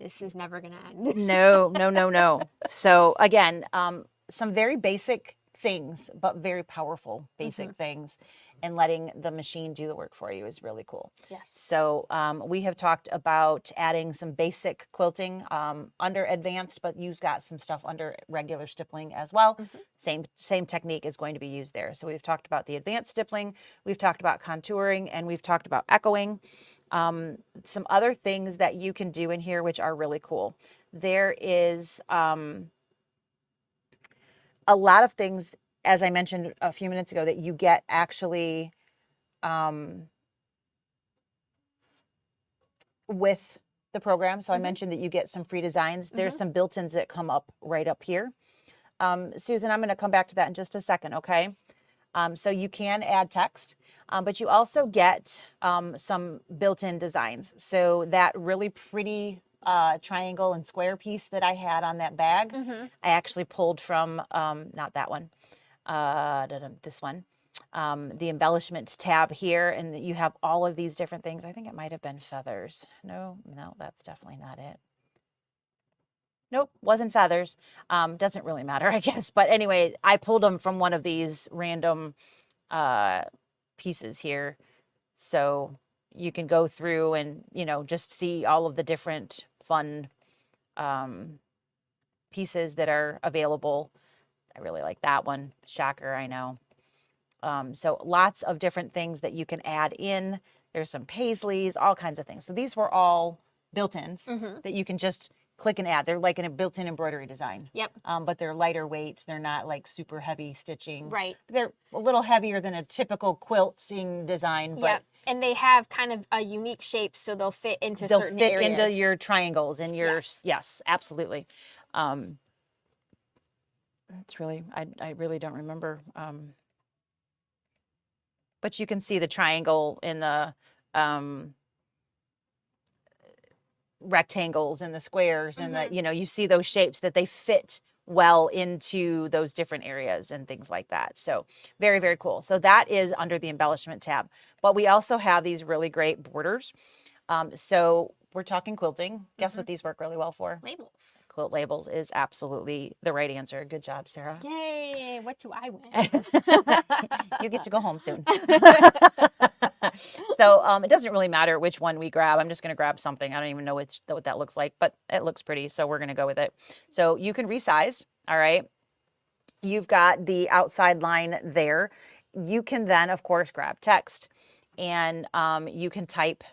this is never gonna end. No, no, no, no. So again, some very basic things, but very powerful basic things, and letting the machine do the work for you is really cool. Yes. So we have talked about adding some basic quilting under advanced, but you've got some stuff under regular stippling as well. Same technique is going to be used there. So we've talked about the advanced stippling, we've talked about contouring, and we've talked about echoing. Some other things that you can do in here, which are really cool. There is a lot of things, as I mentioned a few minutes ago, that you get actually with the program. So I mentioned that you get some free designs. There's some built-ins that come up right up here. Susan, I'm going to come back to that in just a second, okay? So you can add text, but you also get some built-in designs. So that really pretty triangle and square piece that I had on that bag, I actually pulled from, not that one, this one, the embellishments tab here, and you have all of these different things. I think it might have been feathers. No, that's definitely not it. Nope, wasn't feathers. Doesn't really matter, I guess. But anyway, I pulled them from one of these random pieces here. So you can go through and, just see all of the different fun pieces that are available. I really like that one. Shocker, I know. So lots of different things that you can add in. There's some paisleys, all kinds of things. So these were all built-ins that you can just click and add. They're like in a built-in embroidery design. Yep. But they're lighter weight. They're not like super heavy stitching. Right. They're a little heavier than a typical quilting design, but Yep. And they have kind of a unique shape, so they'll fit into they'll certain fit areas. into your triangles and your, yes, absolutely. It's really, I really don't remember. But you can see the triangle in the rectangles and the squares and the, you see those shapes that they fit well into those different areas and things like that. So very, very cool. So that is under the embellishment tab. But we also have these really great borders. So we're talking quilting. Guess what these work really well for? Labels. Quilt labels is absolutely the right answer. Good job, Sarah. Yay, what do I win? You get to go home soon. So it doesn't really matter which one we grab. I'm just going to grab something. I don't even know what that looks like, but it looks pretty, so we're going to go with it. So you can resize, all right? You've got the outside line there. You can then, of course, grab text, and you can type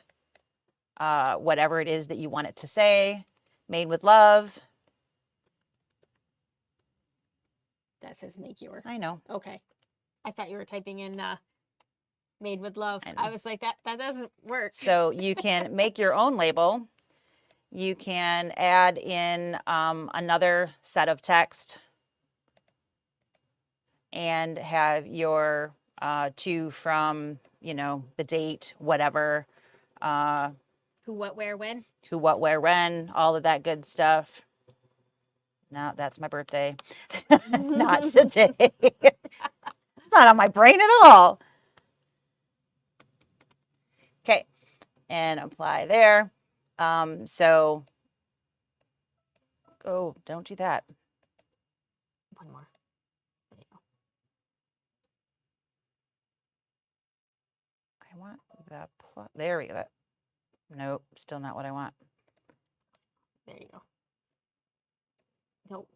whatever it is that you want it to say. Made with love. That says make your. I know. Okay. I thought you were typing in made with love. I was like, that doesn't work. So you can make your own label. You can add in another set of text and have your to, from, the date, whatever. Who, what, where, when? Who, what, where, when, all of that good stuff. No, that's my birthday. Not today. It's not on my brain at all. Okay, and apply there. So, oh, don't do that. One more. There you go. I want the plot. There we go. Nope, still not what I want. There you go. Nope.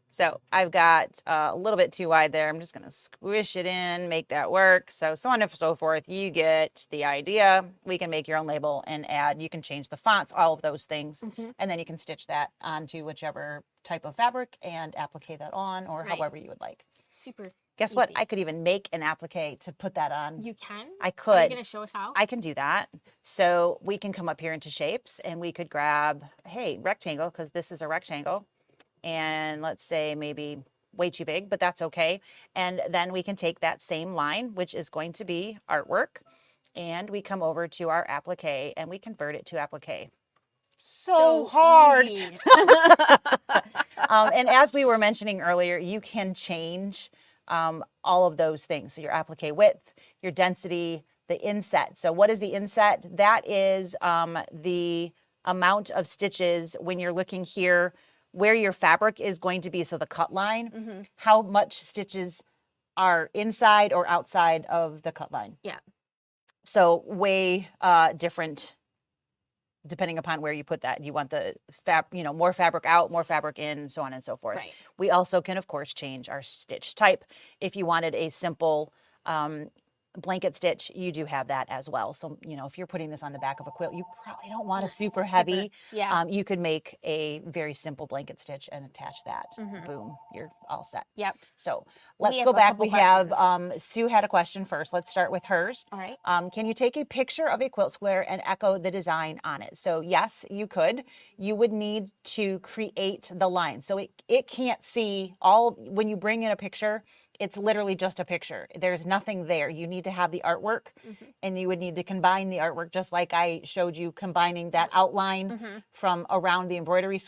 So I've got a little bit too wide there. I'm just going to squish it in, make that work. So on and so forth. You get the idea. We can make your own label and add. You can change the fonts, all of those things. And then you can stitch that onto whichever type of fabric and applique that on, or however you would like. Super. Guess what? I could even make an applique to put that on. You can? I could. Are you going to show us how? I can do that. So we can come up here into shapes and we could grab, hey, rectangle, because this is a rectangle. And let's say maybe way too big, but that's okay. And then we can take that same line, which is going to be artwork, and we come over to our applique and we convert it to applique. So hard. easy. And as we were mentioning earlier, you can change all of those things. So your applique width, your density, the inset. So what is the inset? That is the amount of stitches when you're looking here where your fabric is going to be. So the cut line, how much stitches are inside or outside of the cut line. Yeah. So way different depending upon where you put that. You want the more fabric out, more fabric in, so on and so forth. Right. We also can, of course, change our stitch type. If you wanted a simple blanket stitch, you do have that as well. So, if you're putting this on the back of a quilt, you probably don't want a super heavy. Yeah. You could make a very simple blanket stitch and attach that. Boom, you're all set. Yep. So let's have go a back. couple We have questions. Sue had a question first. Let's start with hers. All right. Can you take a picture of a quilt square and echo the design on it? So yes, you could. You would need to create the line. So it can't see when you bring in a picture, it's literally just a picture. There's nothing there. You need to have the artwork, and you would need to combine the artwork, just like I showed you combining that outline from around the embroidery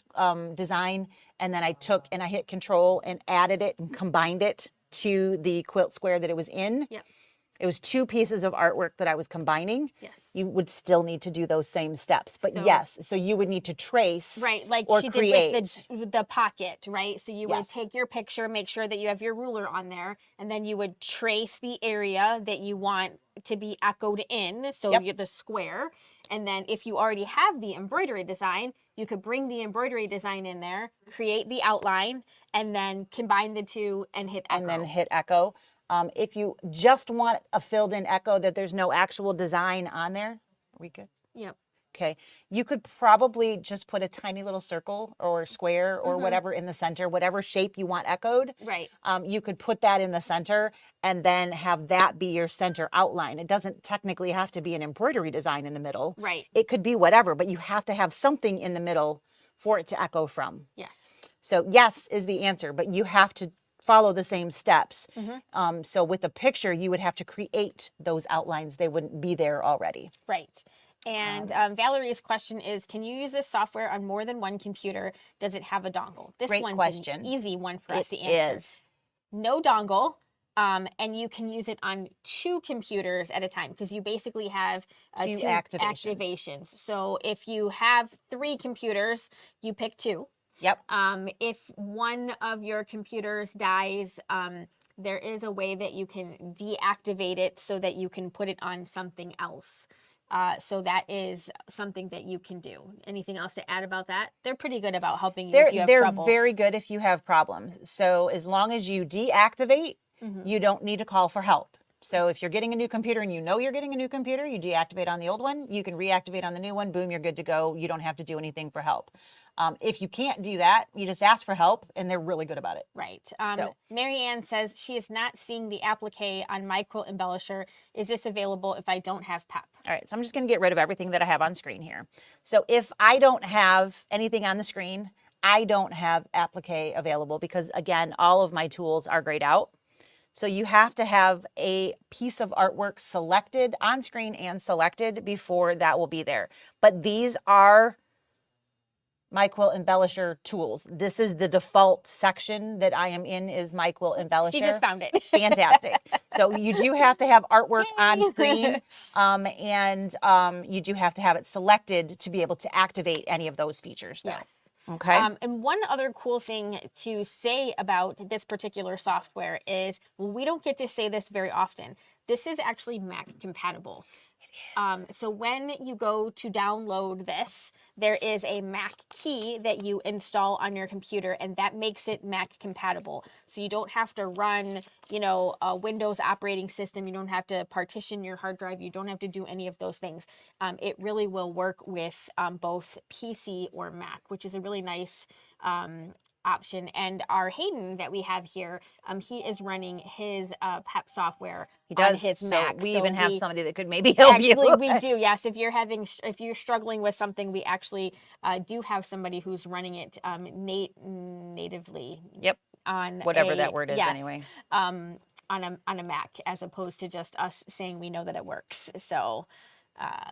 design. And then I took and I hit Control and added it and combined it to the quilt square that it was in. Yep. It was two pieces of artwork that I was combining. Yes. You would still need to do those same steps. But so you would need to trace. Right, like or she create. did with the pocket, right? So you would Yes. take your picture, make sure that you have your ruler on there, and then you would trace the area that you want to be echoed in, so Yep. you're the square. And then if you already have the embroidery design, you could bring the embroidery design in there, create the outline, and then combine the two and hit echo. And then hit echo. If you just want a filled in echo that there's no actual design on there, are we good? Yep. Okay. You could probably just put a tiny little circle or square or whatever in the center, whatever shape you want echoed. Right. You could put that in the center and then have that be your center outline. It doesn't technically have to be an embroidery design in the middle. Right. It could be whatever, but you have to have something in the middle for it to echo from. Yes. So yes is the answer, but you have to follow the same steps. So with a picture, you would have to create those outlines. They wouldn't be there already. Right. And Valerie's question is, can you use this software on more than one computer? Does it have a dongle? This Great one's question. an easy one for us to It answer. is. No dongle. And you can use it on 2 computers at a time because you basically have 2 two activations. So if you have 3 computers, you pick 2. Yep. If one of your computers dies, there is a way that you can deactivate it so that you can put it on something else. So that is something that you can do. Anything else to add about that? They're pretty good about helping you if you have trouble. They're very good if you have problems. So as long as you deactivate, you don't need to call for help. So if you're getting a new computer and you know you're getting a new computer, you deactivate on the old one, you can reactivate on the new one, boom, you're good to go. You don't have to do anything for help. If you can't do that, you just ask for help, and they're really good about it. Right. Mary Ann says she is not seeing the applique on My Quilt Embellisher. Is this available if I don't have PEP? All right, so I'm just going to get rid of everything that I have on screen here. So if I don't have anything on the screen, I don't have applique available because, again, all of my tools are grayed out. So you have to have a piece of artwork selected on screen and selected before that will be there. But these are My Quilt Embellisher tools. This is the default section that I am in is My Quilt Embellisher. She just found it. Fantastic. So you do have to have artwork on screen, and you do have to have it selected to be able to activate any of those features. Though. Yes. Okay. And one other cool thing to say about this particular software is, well, we don't get to say this very often. This is actually Mac compatible. It is. So when you go to download this, there is a Mac key that you install on your computer, and that makes it Mac compatible. So you don't have to run, a Windows operating system. You don't have to partition your hard drive. You don't have to do any of those things. It really will work with both PC or Mac, which is a really nice option. And our Hayden that we have here, he is running his PEP software on his Mac. We even have somebody that could maybe help you. Actually, we do. Yes, if you're struggling with something, we actually do have somebody who's running it natively. Yep. on whatever a, that word is yes, anyway. on a Mac, as opposed to just us saying we know that it works. So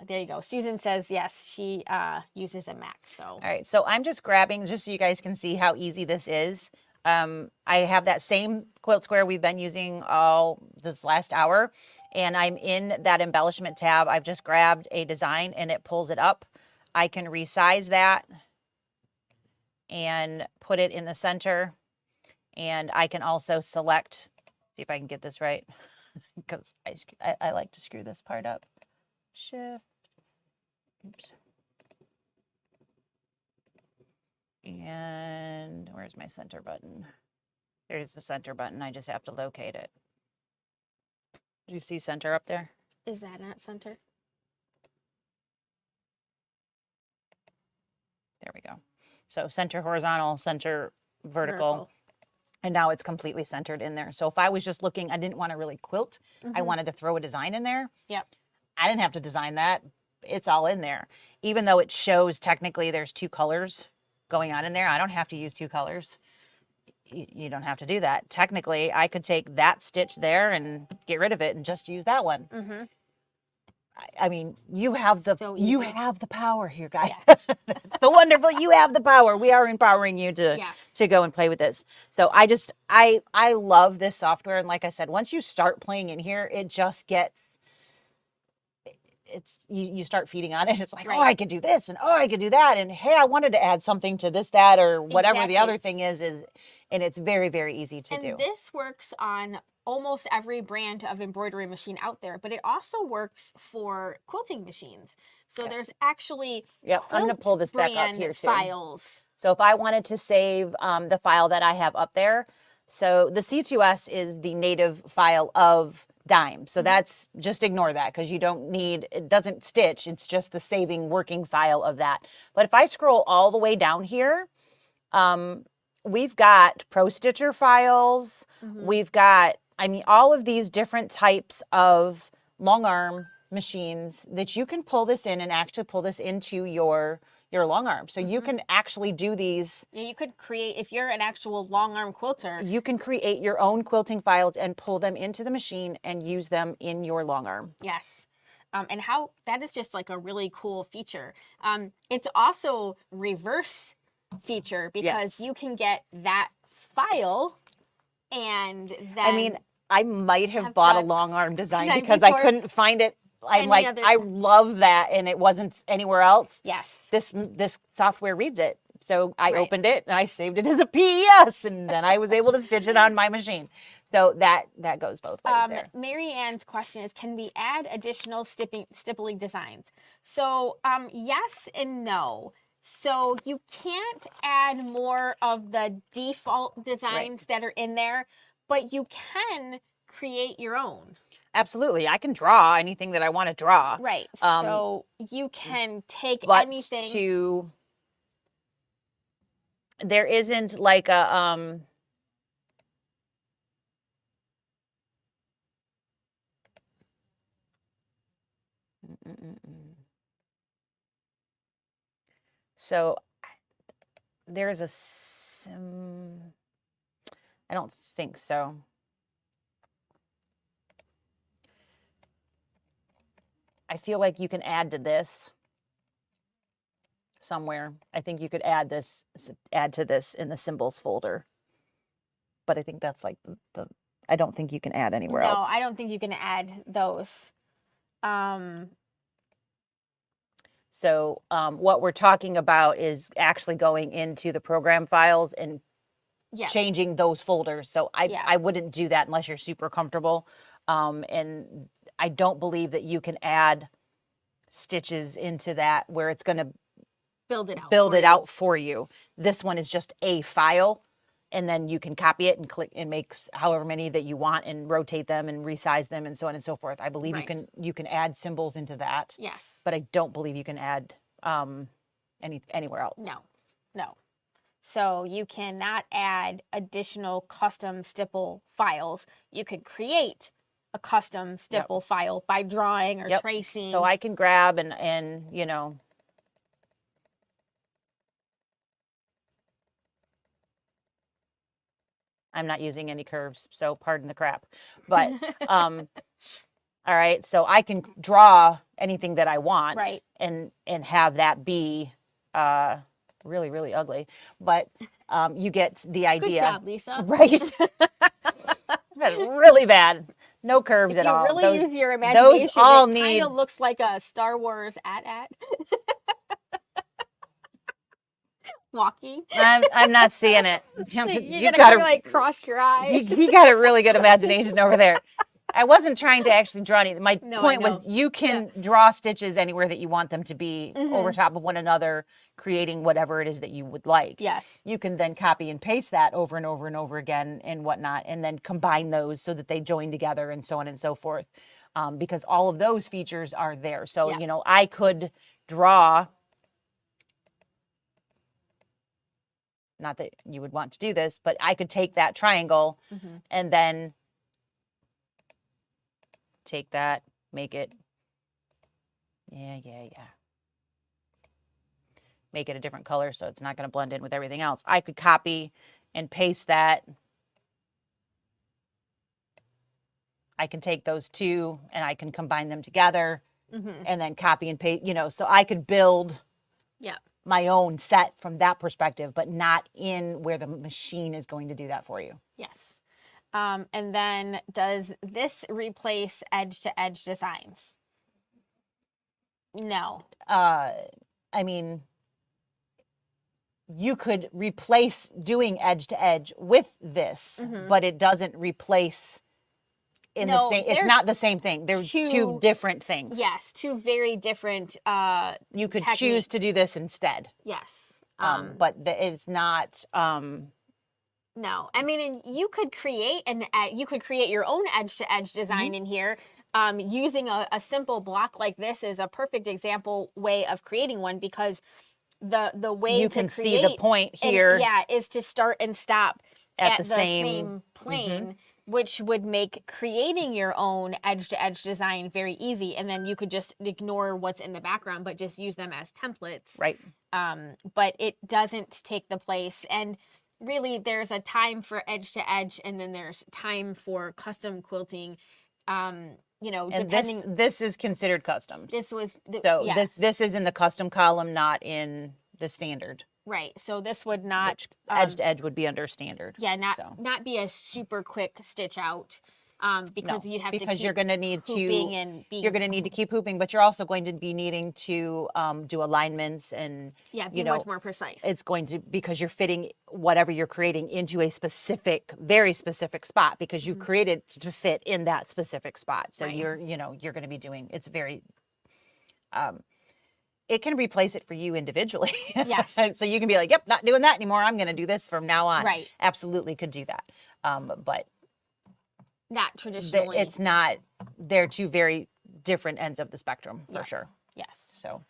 there you go. Susan says yes, she uses a Mac. So all right, so I'm just grabbing, just so you guys can see how easy this is. I have that same quilt square we've been using all this last hour, and I'm in that embellishment tab. I've just grabbed a design and it pulls it up. I can resize that and put it in the center, and I can also select, see if I can get this right, because I like to screw this part up. Shift, oops. And where's my center button? There's the center button. I just have to locate it. Do you see center up there? is that not center? There we go. So center horizontal, center vertical. And now it's completely centered in there. So if I was just looking, I didn't want to really quilt. I wanted to throw a design in there. Yep. I didn't have to design that. It's all in there. Even though it shows technically there's two colors going on in there, I don't have to use two colors. You don't have to do that. Technically, I could take that stitch there and get rid of it and just use that one. I mean, you have the So you easy. have the power here, guys. Yes. That's the wonderful. You have the power. We are empowering you to Yes. to go and play with this. So I love this software, and like I said, once you start playing in here, it just gets you start feeding on it. It's like, oh, I could do this, and oh, I could do that, and hey, I wanted to add something to this, that, or whatever the other thing is, and it's very, very easy to do. And this works on almost every brand of embroidery machine out there, but it also works for quilting machines. So there's actually I'm going to pull this back up here too. Files. So if I wanted to save the file that I have up there, so the C2S is the native file of Dime. So that's, just ignore that because you don't need, it doesn't stitch. It's just the saving working file of that. But if I scroll all the way down here, we've got Pro Stitcher files. We've got, I mean, all of these different types of long arm machines that you can pull this in and actually pull this into your long arm. So you can actually do these. Yeah, you could create, if you're an actual long arm quilter, You can create your own quilting files and pull them into the machine and use them in your long arm. yes. And how that is just like a really cool feature. It's also reverse feature because you can get that file and then I mean, I might have bought a long arm design because I couldn't find it. I'm like, I love that, and it wasn't anywhere else. Yes. This software reads it. So I opened it and I saved it as a PES, and then I was able to stitch it on my machine. So that goes both ways there. Mary Ann's question is, can we add additional stippling designs? So yes and no. So you can't add more of the default designs that are in there, but you can create your own. Absolutely. I can draw anything that I want to draw. Right. So you can take anything. There isn't like a so there's a I don't think so. I feel like you can add to this somewhere. I think you could add to this in the symbols folder. But I think that's like I don't think you can add anywhere else. No, I don't think you can add those. So what we're talking about is actually going into the program files and changing those folders. So I wouldn't do that unless you're super comfortable. And I don't believe that you can add stitches into that where it's going to build it out for you. This one is just a file, and then you can copy it and click and make however many that you want and rotate them and resize them and so on and so forth. I believe you can add symbols into that. Yes. But I don't believe you can add anywhere else. No. So you cannot add additional custom stipple files. You could create a custom stipple file by drawing or tracing. So I can grab and you know, I'm not using any curves, so pardon the crap. But all right, so I can draw anything that I want, Right. and have that be really, really ugly. But you get the idea. Good job, Lisa. Right. Really bad. No curves If at you all. really use your those imagination, all it need. kind of looks like a Star Wars at walking. I'm not seeing it. You're You've gonna got kind of like cross your eye. you got a really good imagination over there. I wasn't trying to actually draw anything. My No, I point was know. you can draw stitches anywhere that you want them to be over Mhm. top of one another, creating whatever it is that you would like. Yes. You can then copy and paste that over and over and over again and whatnot, and then combine those so that they join together and so on and so forth. Because all of those features are there. So, Yeah. you know, I could draw, not that you would want to do this, but I could take that triangle Mhm. and then take that, make it, yeah. Make it a different color so it's not going to blend in with everything else. I could copy and paste that. I can take those two and I can combine them together Mhm. and then copy and paste, you know, so I could build Yeah. my own set from that perspective, but not in where the machine is going to do that for you. Yes. And then does this replace edge-to-edge designs? No. I mean, you could replace doing edge to edge with this, Mhm. but it doesn't replace in No, the same. It's they're not the same thing. They're two different things. Yes, two very different You could choose techniques. to do this instead. Yes. But it's not. No, I mean, and you could create your own edge-to-edge design in here. Using a simple block like this is a perfect example way of creating one, because the way You to can create see the point here is to start and stop at at the same plane, which would make creating your own edge-to-edge design very easy. And then you could just ignore what's in the background, but just use them as templates. right. But it doesn't take the place. And really, there's a time for edge to edge, and then there's time for custom quilting. You know, And depending. this is considered customs. This was so yes. this is in the custom column, not in the standard. Right. So this would not Which edge to edge would be under standard. Yeah, so. not be a super quick stitch out. Because No, you'd have to because keep you're going to need hooping to and being, you're going to need to keep hooping, but you're also going to be needing to do alignments and be much more precise. It's going to, because you're fitting whatever you're creating into a specific, very specific spot, because you've created to fit in that specific spot. So Right. you're going to be doing, it's very it can replace it for you individually. Yes. So you can be like, yep, not doing that anymore. I'm going to do this from now on. Right. Absolutely could do that. But not traditionally. it's not, they're two very different ends of the spectrum for sure. Yes. So.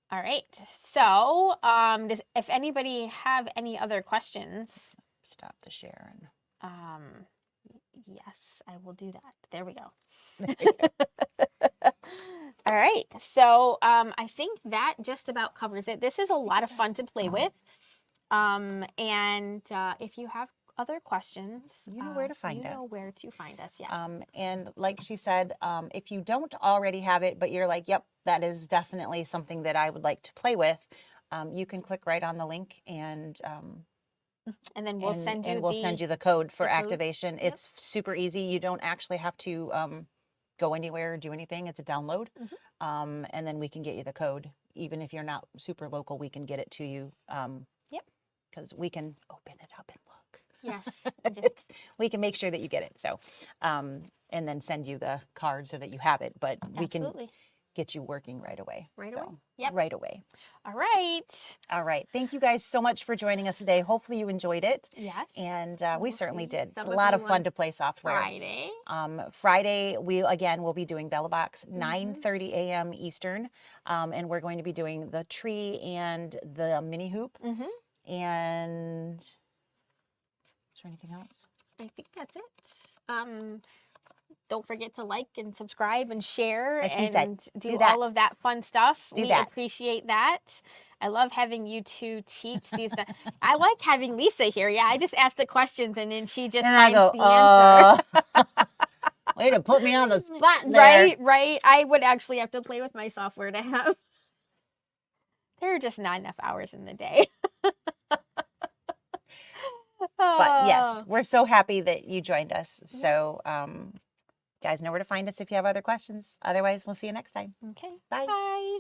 All right. So, if anybody have any other questions, Stop the share. yes, I will do that. There we go. All right. So, I think that just about covers it. This is a lot of fun to play with. And if you have other questions, you know where to find us. You know where to find us, yes. And like she said, if you don't already have it, but you're like, yep, that is definitely something that I would like to play with, you can click right on the link and then we'll send you the code for the codes. activation. Yep. It's super easy. You don't actually have to go anywhere or do anything. It's a download. And then we can get you the code. Even if you're not super local, we can get it to you. Yep. Because we can open it up and look. Yes. We can make sure that you get it. So, and then send you the card so that you have it. But we can get you working right away. Right so, away. Yep. Right away. All right. All right. Thank you guys so much for joining us today. Hopefully you enjoyed it. Yes. And we certainly did. It's a Some of lot you of fun on to play software. Friday. Friday, we'll be doing Bella Box, 9:30 a.m. Eastern. And we're going to be doing the tree and the mini hoop. And is there anything else? I think that's it. Don't forget to like and subscribe and share and do all of that fun stuff. We appreciate that. I love having you two teach these. I like having Lisa here. Yeah, I just ask the questions and then she just And I finds go, the answer. way to put me on the spot there. Right, right. I would actually have to play with my software to have. There are just not enough hours in the day. But yes, Oh, we're so happy that you joined us. yes. So, you guys know where to find us if you have other questions. Otherwise, we'll see you next time. Okay. Bye. Bye.